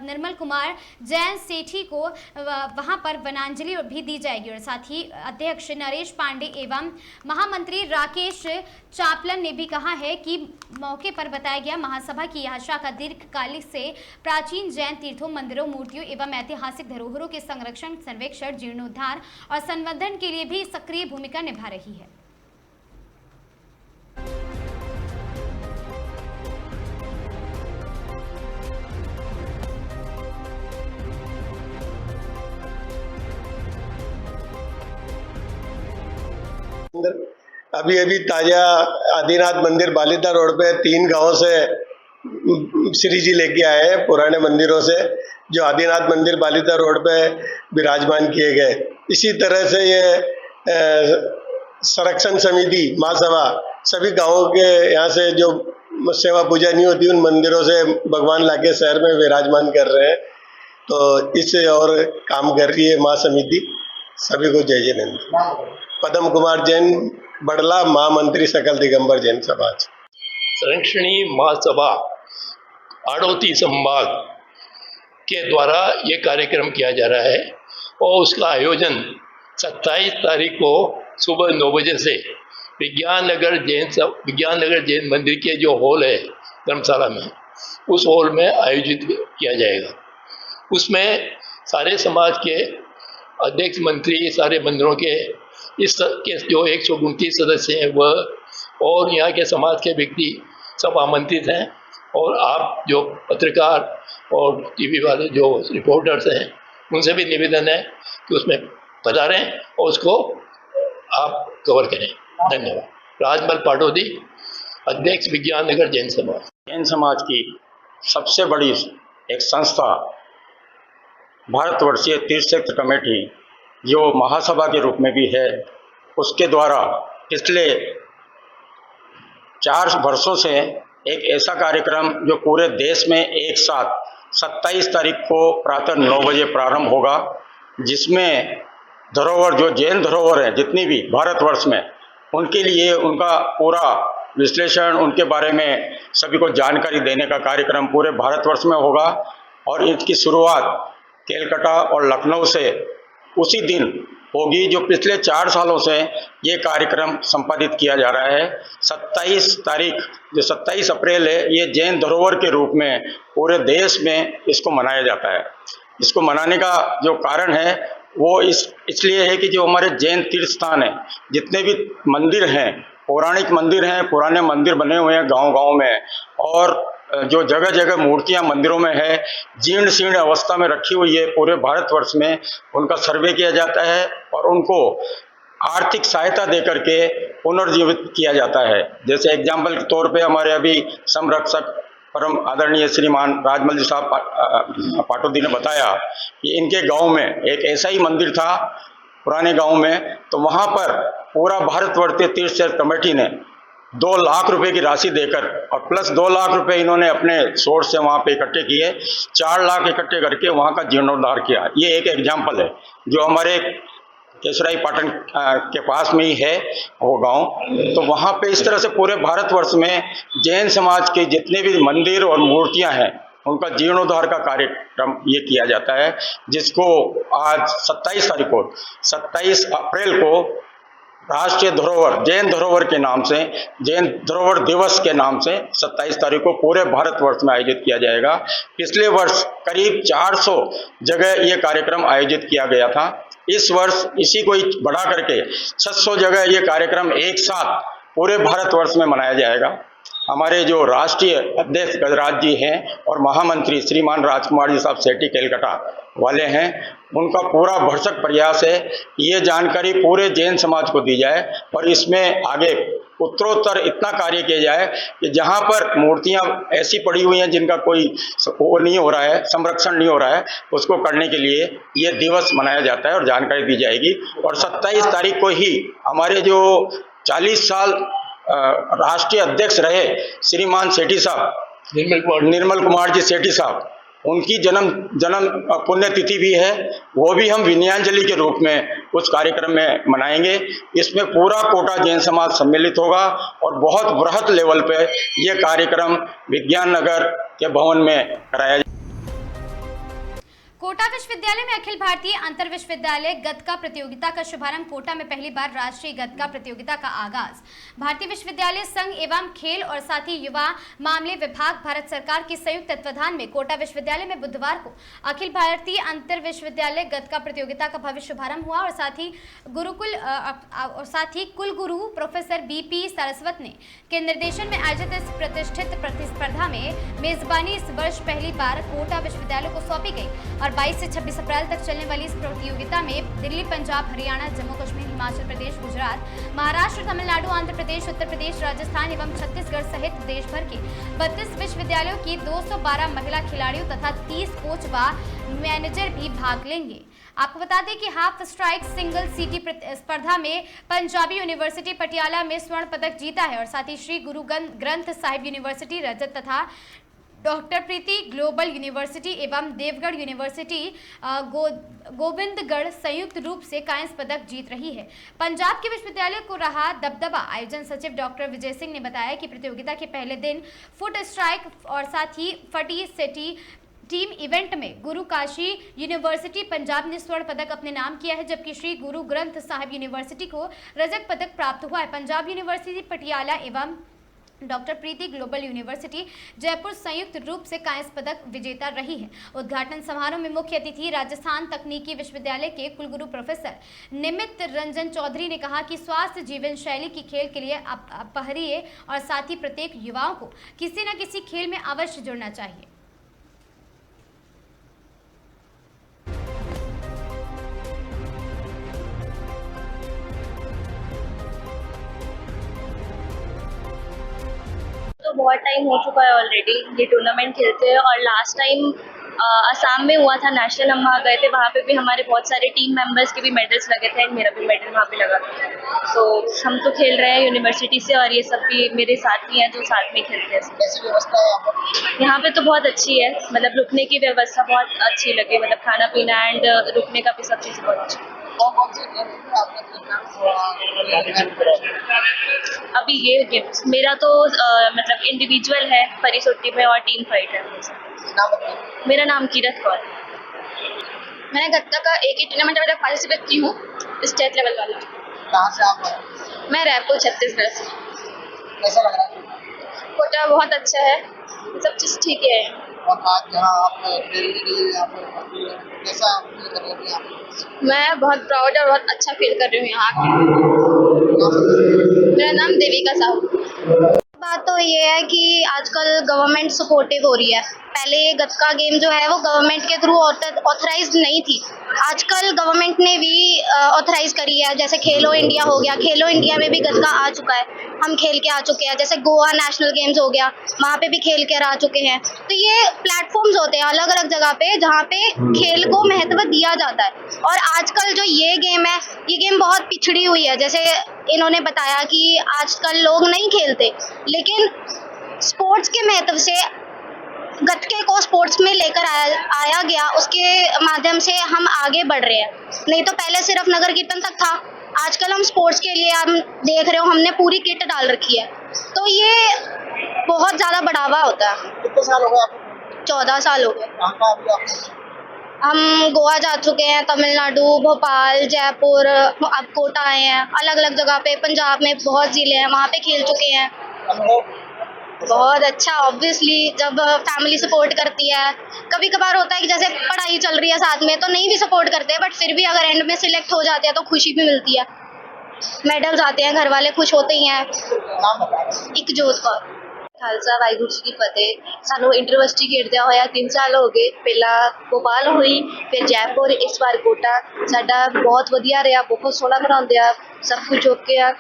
निर्मल कुमार जैन सेठी को वहां पर वनांजलि भी दी जाएगी और साथ ही अध्यक्ष नरेश पांडे एवं महामंत्री राकेश चापलन ने भी कहा है कि मौके पर बताया गया महासभा की यह शाखा दीर्घकालिक से प्राचीन जैन तीर्थों, मंदिरों, मूर्तियों एवं ऐतिहासिक धरोहरों के संरक्षण, सर्वेक्षण, जीर्णोद्धार और संवर्धन के लिए भी सक्रिय भूमिका निभा रही है। अभी अभी ताजा आदिनाथ मंदिर बालिदा रोड पे 3 गांवों से श्री जी लेके आए हैं, पुराने मंदिरों से, जो आदिनाथ मंदिर बालिदा रोड पे विराजमान किए गए। इसी तरह से ये संरक्षण समिति महासभा सभी गांवों के यहाँ से जो सेवा पूजा नहीं होती उन मंदिरों से भगवान लाके शहर में विराजमान कर रहे हैं। तो इससे और काम कर रही है महासमिति। सभी को जय जय हिंद। पद्म कुमार जैन, बड़ला, महामंत्री सकल दिगंबर जैन समाज। संरक्षणी महासभा आड़ोती संभाग के द्वारा ये कार्यक्रम किया जा रहा है और उसका आयोजन 27 तारीख को सुबह 9 बजे से विज्ञान नगर जैन मंदिर के जो हॉल है धर्मशाला में, उस हॉल में आयोजित किया जाएगा। उसमें सारे समाज के अध्यक्ष, मंत्री, सारे मंदिरों के जो 129 सदस्य हैं वह और यहाँ के समाज के व्यक्ति सब आमंत्रित हैं। और आप जो पत्रकार और टीवी वाले जो रिपोर्टर्स हैं उनसे भी निवेदन है कि उसमें पधारें और उसको आप कवर करें। धन्यवाद। राजमल पाटोदी, अध्यक्ष विज्ञान नगर जैन समाज। जैन समाज की सबसे बड़ी एक संस्था भारतवर्षीय तीर्थ क्षेत्र कमेटी, जो महासभा के रूप में भी है, उसके द्वारा पिछले 4 वर्षों से एक ऐसा कार्यक्रम जो पूरे देश में एक साथ 27 तारीख को प्रातः 9 बजे प्रारंभ होगा, जिसमें धरोहर, जो जैन धरोहर है जितनी भी भारतवर्ष में, उनके लिए उनका पूरा विश्लेषण, उनके बारे में सभी को जानकारी देने का कार्यक्रम पूरे भारतवर्ष में होगा। और इसकी शुरुआत केलकटा और लखनऊ से उसी दिन होगी जो पिछले 4 सालों से ये कार्यक्रम संपादित किया जा रहा है। 27 तारीख जो 27 अप्रैल है, ये जैन धरोहर के रूप में पूरे देश में इसको मनाया जाता है। इसको मनाने का जो कारण है वो इसलिए है कि जो हमारे जैन तीर्थ स्थान है, जितने भी मंदिर हैं, पौराणिक मंदिर हैं, पुराने मंदिर बने हुए हैं गांव-गांव में, और जो जगह जगह मूर्तियां मंदिरों में है, जीर्ण शीर्ण अवस्था में रखी हुई है, पूरे भारतवर्ष में उनका सर्वे किया जाता है और उनको आर्थिक सहायता देकर के पुनर्जीवित किया जाता है। जैसे एग्जाम्पल के तौर पे हमारे अभी संरक्षक परम आदरणीय श्रीमान राजमल जी साहब पाटोदी ने बताया कि इनके गांव में एक ऐसा ही मंदिर था पुराने गांव में, तो वहां पर पूरा भारतवर्षीय तीर्थ क्षेत्र कमेटी ने 2 लाख रुपए की राशि देकर और प्लस 2 लाख रुपए इन्होंने अपने सोर्स से वहाँ पे इकट्ठे किए, 4 लाख इकट्ठे करके वहाँ का जीर्णोद्धार किया। ये एक एग्जाम्पल है जो हमारे केसराई पाटन के पास में ही है वो गांव। तो वहाँ पे इस तरह से पूरे भारतवर्ष में जैन समाज के जितने भी मंदिर और मूर्तियाँ हैं उनका जीर्णोद्धार का कार्यक्रम ये किया जाता है, जिसको आज 27 अप्रैल को राष्ट्रीय धरोहर, जैन धरोहर के नाम से, जैन धरोहर दिवस के नाम से 27 तारीख को पूरे भारतवर्ष में आयोजित किया जाएगा। पिछले वर्ष करीब 400 जगह ये कार्यक्रम आयोजित किया गया था। इस वर्ष इसी को बढ़ा करके 600 जगह ये कार्यक्रम एक साथ पूरे भारतवर्ष में मनाया जाएगा। हमारे जो राष्ट्रीय अध्यक्ष गजराज जी हैं और महामंत्री श्रीमान राजकुमार जी साहब सेठी केलकटा वाले हैं, उनका पूरा भरसक प्रयास है ये जानकारी पूरे जैन समाज को दी जाए और इसमें आगे उत्तरोत्तर इतना कार्य किया जाए कि जहाँ पर मूर्तियाँ ऐसी पड़ी हुई हैं जिनका कोई वो नहीं हो रहा है, संरक्षण नहीं हो रहा है, उसको करने के लिए ये दिवस मनाया जाता है और जानकारी दी जाएगी। और 27 तारीख को ही हमारे जो 40 साल राष्ट्रीय अध्यक्ष रहे श्रीमान सेठी साहब, निर्मल कुमार जी सेठी साहब, उनकी जन्म पुण्यतिथि भी है, वो भी हम विनयांजलि के रूप में उस कार्यक्रम में मनाएंगे। इसमें पूरा कोटा जैन समाज सम्मिलित होगा और बहुत बृहत लेवल पे ये कार्यक्रम विज्ञान नगर के भवन में कराया जाएगा। कोटा विश्वविद्यालय में अखिल भारतीय अंतर विश्वविद्यालय गतका प्रतियोगिता का शुभारंभ। कोटा में पहली बार राष्ट्रीय गतका प्रतियोगिता का आगाज। भारतीय विश्वविद्यालय संघ एवं खेल और साथ ही युवा मामले विभाग भारत सरकार के संयुक्त तत्वाधान में कोटा विश्वविद्यालय में बुधवार को अखिल भारतीय अंतर विश्वविद्यालय गतका प्रतियोगिता का भव्य शुभारंभ हुआ और साथ ही कुलगुरु प्रोफेसर बीपी सरस्वत ने के निर्देशन में आयोजित इस प्रतिष्ठित प्रतिस्पर्धा में मेजबानी इस वर्ष पहली बार कोटा विश्वविद्यालय को सौंपी गई और 22 से 26 अप्रैल तक चलने वाली इस प्रतियोगिता में दिल्ली, पंजाब, हरियाणा, जम्मू कश्मीर, हिमाचल प्रदेश, गुजरात, महाराष्ट्र, तमिलनाडु, आंध्र प्रदेश, उत्तर प्रदेश, राजस्थान एवं छत्तीसगढ़ सहित देश भर के 32 विश्वविद्यालयों की 212 महिला खिलाड़ियों तथा 30 कोच व मैनेजर भी भाग लेंगे। आपको बता दें कि हाफ स्ट्राइक सिंगल सीटी स्पर्धा में पंजाबी यूनिवर्सिटी पटियाला में स्वर्ण पदक जीता है और साथ ही श्री गुरु ग्रंथ साहिब यूनिवर्सिटी रजत तथा डॉक्टर प्रीति ग्लोबल यूनिवर्सिटी एवं देवगढ़ यूनिवर्सिटी गोविंदगढ़ संयुक्त रूप से कांस्य पदक जीत रही है। पंजाब के विश्वविद्यालय को रहा दबदबा। आयोजन सचिव डॉक्टर विजय सिंह ने बताया कि प्रतियोगिता के पहले दिन फुट स्ट्राइक और साथ ही फटी सिटी टीम इवेंट में गुरु काशी यूनिवर्सिटी पंजाब ने स्वर्ण पदक अपने नाम किया है, जबकि श्री गुरु ग्रंथ साहिब यूनिवर्सिटी को रजत पदक प्राप्त हुआ है। पंजाब यूनिवर्सिटी पटियाला एवं डॉक्टर प्रीति ग्लोबल यूनिवर्सिटी जयपुर संयुक्त रूप से कांस्य पदक विजेता रही है। उद्घाटन समारोह में मुख्य अतिथि राजस्थान तकनीकी विश्वविद्यालय के कुलगुरु प्रोफेसर निमित रंजन चौधरी ने कहा कि स्वास्थ्य जीवन शैली की खेल के लिए अपहरीय और साथ ही प्रत्येक युवाओं को किसी न किसी खेल में अवश्य जुड़ना चाहिए। तो बहुत टाइम हो चुका है ऑलरेडी ये टूर्नामेंट खेलते हैं और लास्ट टाइम असम में हुआ था नेशनल। हम वहाँ गए थे, वहाँ पे भी हमारे बहुत सारे टीम मेंबर्स के भी मेडल्स लगे थे, मेरा भी मेडल वहाँ पे लगा था। तो हम तो खेल रहे हैं यूनिवर्सिटी से और ये सब भी मेरे साथी हैं जो साथ में खेलते हैं। कैसी व्यवस्था है यहाँ पे? तो बहुत अच्छी है, मतलब रुकने की व्यवस्था बहुत अच्छी लगी, मतलब खाना पीना एंड रुकने का भी सब चीज़ बहुत अच्छी। कौन से गेम आपने खेलना? अभी ये गेम्स मेरा तो मतलब इंडिविजुअल है परिसुट्टी में और टीम फाइट है। मेरा नाम कीरत कौर। मैंने गत्ता का एक ही टूर्नामेंट में पार्टिसिपेट की हूँ, स्टेट लेवल वाला। कहाँ से आप? मैं रायपुर छत्तीसगढ़ से। कैसा लग रहा है? कोटा बहुत अच्छा है, सब चीज़ ठीक है। और आज यहाँ आप ट्रेनिंग के लिए कैसा फील कर रहे हैं? मैं बहुत प्राउड और बहुत अच्छा फील कर रही हूँ यहाँ आके। मेरा नाम देविका साहू। बात तो ये है कि आजकल गवर्नमेंट सपोर्टिव हो रही है। पहले ये गतका गेम जो है वो गवर्नमेंट के थ्रू ऑथराइज्ड नहीं थी, आजकल गवर्नमेंट ने भी ऑथराइज करी है। जैसे खेलो इंडिया हो गया, खेलो इंडिया में भी गतका आ चुका है, हम खेल के आ चुके हैं। जैसे गोवा नेशनल गेम्स हो गया, वहाँ पे भी खेल कर आ चुके हैं। तो ये प्लेटफॉर्म्स होते हैं अलग अलग जगह पे जहाँ पे खेल को महत्व दिया जाता है। और आजकल जो ये गेम है, ये गेम बहुत पिछड़ी हुई है। जैसे इन्होंने बताया कि आजकल लोग नहीं खेलते, लेकिन स्पोर्ट्स के महत्व से गतके को स्पोर्ट्स में लेकर आया गया, उसके माध्यम से हम आगे बढ़ रहे हैं। नहीं तो पहले सिर्फ नगर कीर्तन तक था, आजकल हम स्पोर्ट्स के लिए हम देख रहे हो हमने पूरी किट डाल रखी है। तो ये बहुत ज़्यादा बढ़ावा होता है। कितने साल हो गए आपको? 14 साल हो गए। हम गोवा जा चुके हैं, तमिलनाडु, भोपाल, जयपुर, अब कोटा आए हैं, अलग अलग जगह पे। पंजाब में बहुत ज़िले हैं, वहाँ पे खेल चुके हैं। बहुत अच्छा, ऑब्वियसली जब फैमिली सपोर्ट करती है। कभी कभार होता है कि जैसे पढ़ाई चल रही है साथ में तो नहीं भी सपोर्ट करते, बट फिर भी अगर एंड में सिलेक्ट हो जाते हैं तो खुशी भी मिलती है, मेडल्स आते हैं, घर वाले खुश होते ही हैं। इकजोत कौर। खालसा वाहिगुरू जी की फतेह। सानू यूनिवर्सिटी खेडदਿਆਂ ਹੋਇਆ 3 साल हो गए। पहला भोपाल हुई, फिर जयपुर, इस बार कोटा। साडा बहुत वधिया रहा, बहुत सोहना बनाਉਂਦੇ ਆ, सब कुछ ओके आ।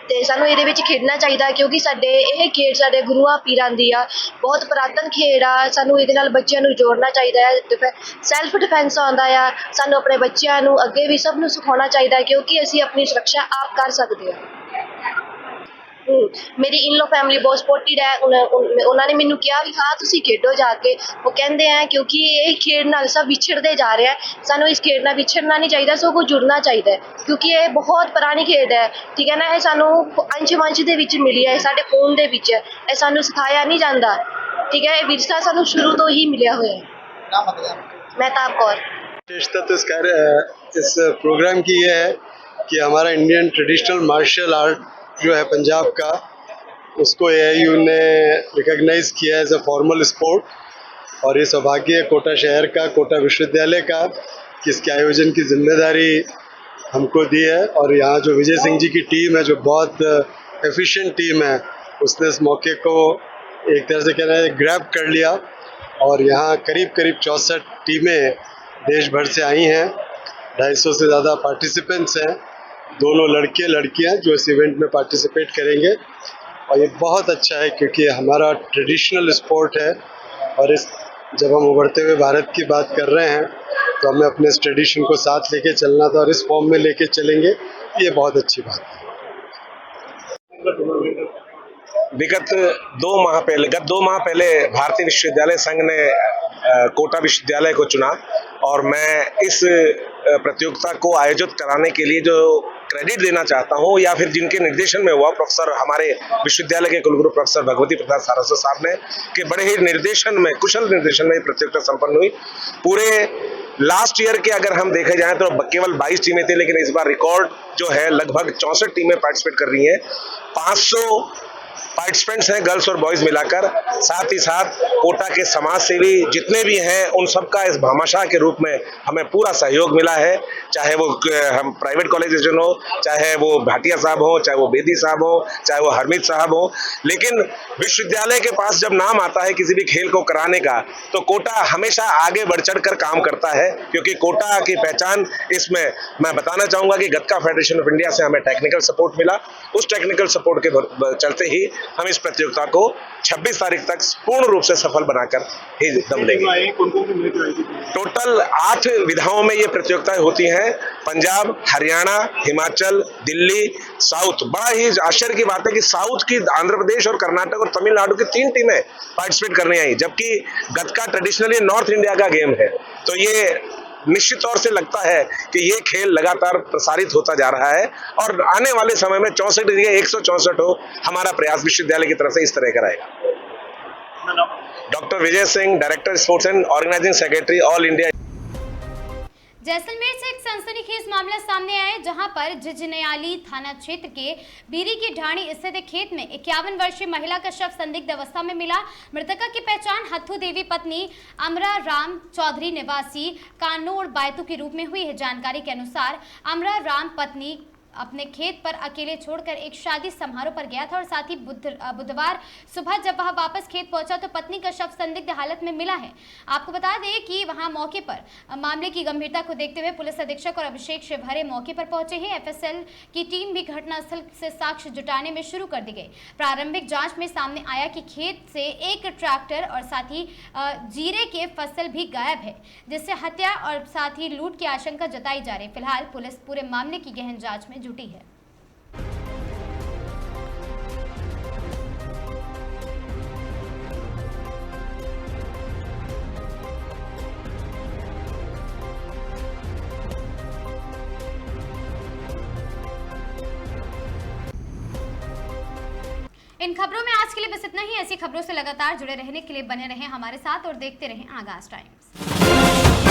ਤੇ ਸਾਨੂੰ ਇਹਦੇ ਵਿੱਚ ਖੇਡਣਾ ਚਾਹੀਦਾ ਕਿਉਂਕਿ ਸਾਡੇ ਇਹ ਖੇਡ ਸਾਡੇ ਗੁਰੂਆਂ ਪੀਰਾਂ ਦੀ ਆ, ਬਹੁਤ ਪੁਰਾਤਨ ਖੇਡ ਆ। ਸਾਨੂੰ ਇਹਦੇ ਨਾਲ ਬੱਚਿਆਂ ਨੂੰ ਜੋੜਨਾ ਚਾਹੀਦਾ ਹੈ। ਸੈਲਫ ਡਿਫੈਂਸ ਆਉਂਦਾ ਆ, ਸਾਨੂੰ ਆਪਣੇ ਬੱਚਿਆਂ ਨੂੰ ਅੱਗੇ ਵੀ ਸਭ ਨੂੰ ਸਿਖਾਉਣਾ ਚਾਹੀਦਾ ਕਿਉਂਕਿ ਅਸੀਂ ਆਪਣੀ ਸੁਰੱਖਿਆ ਆਪ ਕਰ ਸਕਦੇ ਹਾਂ। ਮੇਰੀ ਇਨ-ਲੋ ਫੈਮਿਲੀ ਬਹੁਤ ਸਪੋਰਟਿਡ ਹੈ। ਉਹਨਾਂ ਨੇ ਮੈਨੂੰ ਕਿਹਾ ਵੀ ਹਾਂ ਤੁਸੀਂ ਖੇਡੋ ਜਾ ਕੇ। ਉਹ ਕਹਿੰਦੇ ਆ ਕਿਉਂਕਿ ਇਹ ਖੇਡ ਨਾਲ ਸਭ ਵਿਛੜਦੇ ਜਾ ਰਿਹਾ, ਸਾਨੂੰ ਇਸ ਖੇਡ ਨਾਲ ਵਿਛੜਨਾ ਨਹੀਂ ਚਾਹੀਦਾ, ਸਗੋਂ ਜੁੜਨਾ ਚਾਹੀਦਾ ਕਿਉਂਕਿ ਇਹ ਬਹੁਤ ਪੁਰਾਣੀ ਖੇਡ ਹੈ। ਠੀਕ ਹੈ ਨਾ, ਇਹ ਸਾਨੂੰ ਅੰਸ਼ ਦੇ ਵਿੱਚ ਮਿਲੀ ਹੈ, ਸਾਡੇ ਖੂਨ ਦੇ ਵਿੱਚ ਹੈ, ਇਹ ਸਾਨੂੰ ਸਿਖਾਇਆ ਨਹੀਂ ਜਾਂਦਾ। ठीक है, विरसा सानू शुरू तो ही मिलिया हुआ है। मेहताब कौर। विशेषता तो इस प्रोग्राम की ये है कि हमारा इंडियन ट्रेडिशनल मार्शल आर्ट जो है पंजाब का, उसको AIU ने रिकॉग्नाइज किया है एज अ फॉर्मल स्पोर्ट। और ये सौभाग्य है कोटा शहर का, कोटा विश्वविद्यालय का, कि इसके आयोजन की जिम्मेदारी हमको दी है। और यहाँ जो विजय सिंह जी की टीम है, जो बहुत एफिशिएंट टीम है, उसने इस मौके को एक तरह से कहना है ग्रैब कर लिया। और यहाँ करीब 64 टीमें देश भर से आई हैं, 250 से ज़्यादा पार्टिसिपेंट्स हैं, दोनों लड़के लड़कियाँ जो इस इवेंट में पार्टिसिपेट करेंगे। और ये बहुत अच्छा है क्योंकि हमारा ट्रेडिशनल स्पोर्ट है। और इस जब हम उभरते हुए भारत की बात कर रहे हैं तो हमें अपने इस ट्रेडिशन को साथ लेके चलना था, और इस फॉर्म में लेके चलेंगे, ये बहुत अच्छी बात है। गत 2 माह पहले भारतीय विश्वविद्यालय संघ ने कोटा विश्वविद्यालय को चुना, और मैं इस प्रतियोगिता को आयोजित कराने के लिए जो क्रेडिट देना चाहता हूं, या फिर जिनके निर्देशन में हुआ, प्रोफेसर हमारे विश्वविद्यालय के कुलगुरु प्रोफेसर भगवती प्रसाद सारस्वत साहब ने, कि बड़े ही कुशल निर्देशन में प्रतियोगिता संपन्न हुई। पूरे लास्ट ईयर के अगर हम देखे जाएं तो केवल 22 टीमें थी, लेकिन इस बार रिकॉर्ड जो है लगभग 64 टीमें पार्टिसिपेट कर रही हैं। 500 पार्टिसिपेंट्स हैं, गर्ल्स और बॉयज मिलाकर। साथ ही साथ कोटा के समाज सेवी जितने भी हैं, उन सबका इस भामाशाह के रूप में हमें पूरा सहयोग मिला है, चाहे वो हम प्राइवेट कॉलेज हो, चाहे वो भाटिया साहब हो, चाहे वो बेदी साहब हो, चाहे वो हरमीत साहब हो। लेकिन विश्वविद्यालय के पास जब नाम आता है किसी भी खेल को कराने का, तो कोटा हमेशा आगे बढ़ चढ़ कर काम करता है, क्योंकि कोटा की पहचान इसमें मैं बताना चाहूँगा कि गतका फेडरेशन ऑफ इंडिया से हमें टेक्निकल सपोर्ट मिला। उस टेक्निकल सपोर्ट के चलते ही हम इस प्रतियोगिता को 26 तारीख तक पूर्ण रूप से सफल बनाकर ही दम लेंगे। टोटल 8 विधाओं में ये प्रतियोगिताएं होती हैं, पंजाब, हरियाणा, हिमाचल, दिल्ली, साउथ। बड़ा ही आश्चर्य की बात है कि साउथ की आंध्र प्रदेश और कर्नाटक और तमिलनाडु की 3 टीमें पार्टिसिपेट करने आई, जबकि गतका ट्रेडिशनली नॉर्थ इंडिया का गेम है। तो ये निश्चित तौर से लगता है कि ये खेल लगातार प्रसारित होता जा रहा है, और आने वाले समय में 64 की जगह 164 हो, हमारा प्रयास विश्वविद्यालय की तरफ से इस तरह का रहेगा। Doctor Vijay Singh, director sports and organizing secretary, all India. Jaisalmer से एक सनसनीखेज मामला सामने आया, जहां पर जिजनयाली थाना क्षेत्र के बीरी की ढाणी स्थित एक खेत में 51 वर्षीय महिला का शव संदिग्ध अवस्था में मिला। मृतका की पहचान हत्थू देवी पत्नी अमरा राम चौधरी निवासी कानोड़ बायतू के रूप में हुई है। जानकारी के अनुसार अमरा राम पत्नी अपने खेत पर अकेले छोड़कर एक शादी समारोह पर गया था, और साथ ही बुधवार सुबह जब वह वापस खेत पहुंचा तो पत्नी का शव संदिग्ध हालत में मिला है। आपको बता दें कि वहां मौके पर मामले की गंभीरता को देखते हुए पुलिस अधीक्षक और अभिषेक शिवहरे मौके पर पहुंचे हैं। FSL की टीम भी घटनास्थल से साक्ष्य जुटाने में शुरू कर दी गई। प्रारंभिक जांच में सामने आया कि खेत से एक ट्रैक्टर और साथ ही जीरे के फसल भी गायब है, जिससे हत्या और साथ ही लूट की आशंका जताई जा रही है। फिलहाल पुलिस पूरे मामले की गहन जांच में जुटी है। इन खबरों में आज के लिए बस इतना ही। ऐसी खबरों से लगातार जुड़े रहने के लिए बने रहें हमारे साथ और देखते रहें आगाज टाइम्स।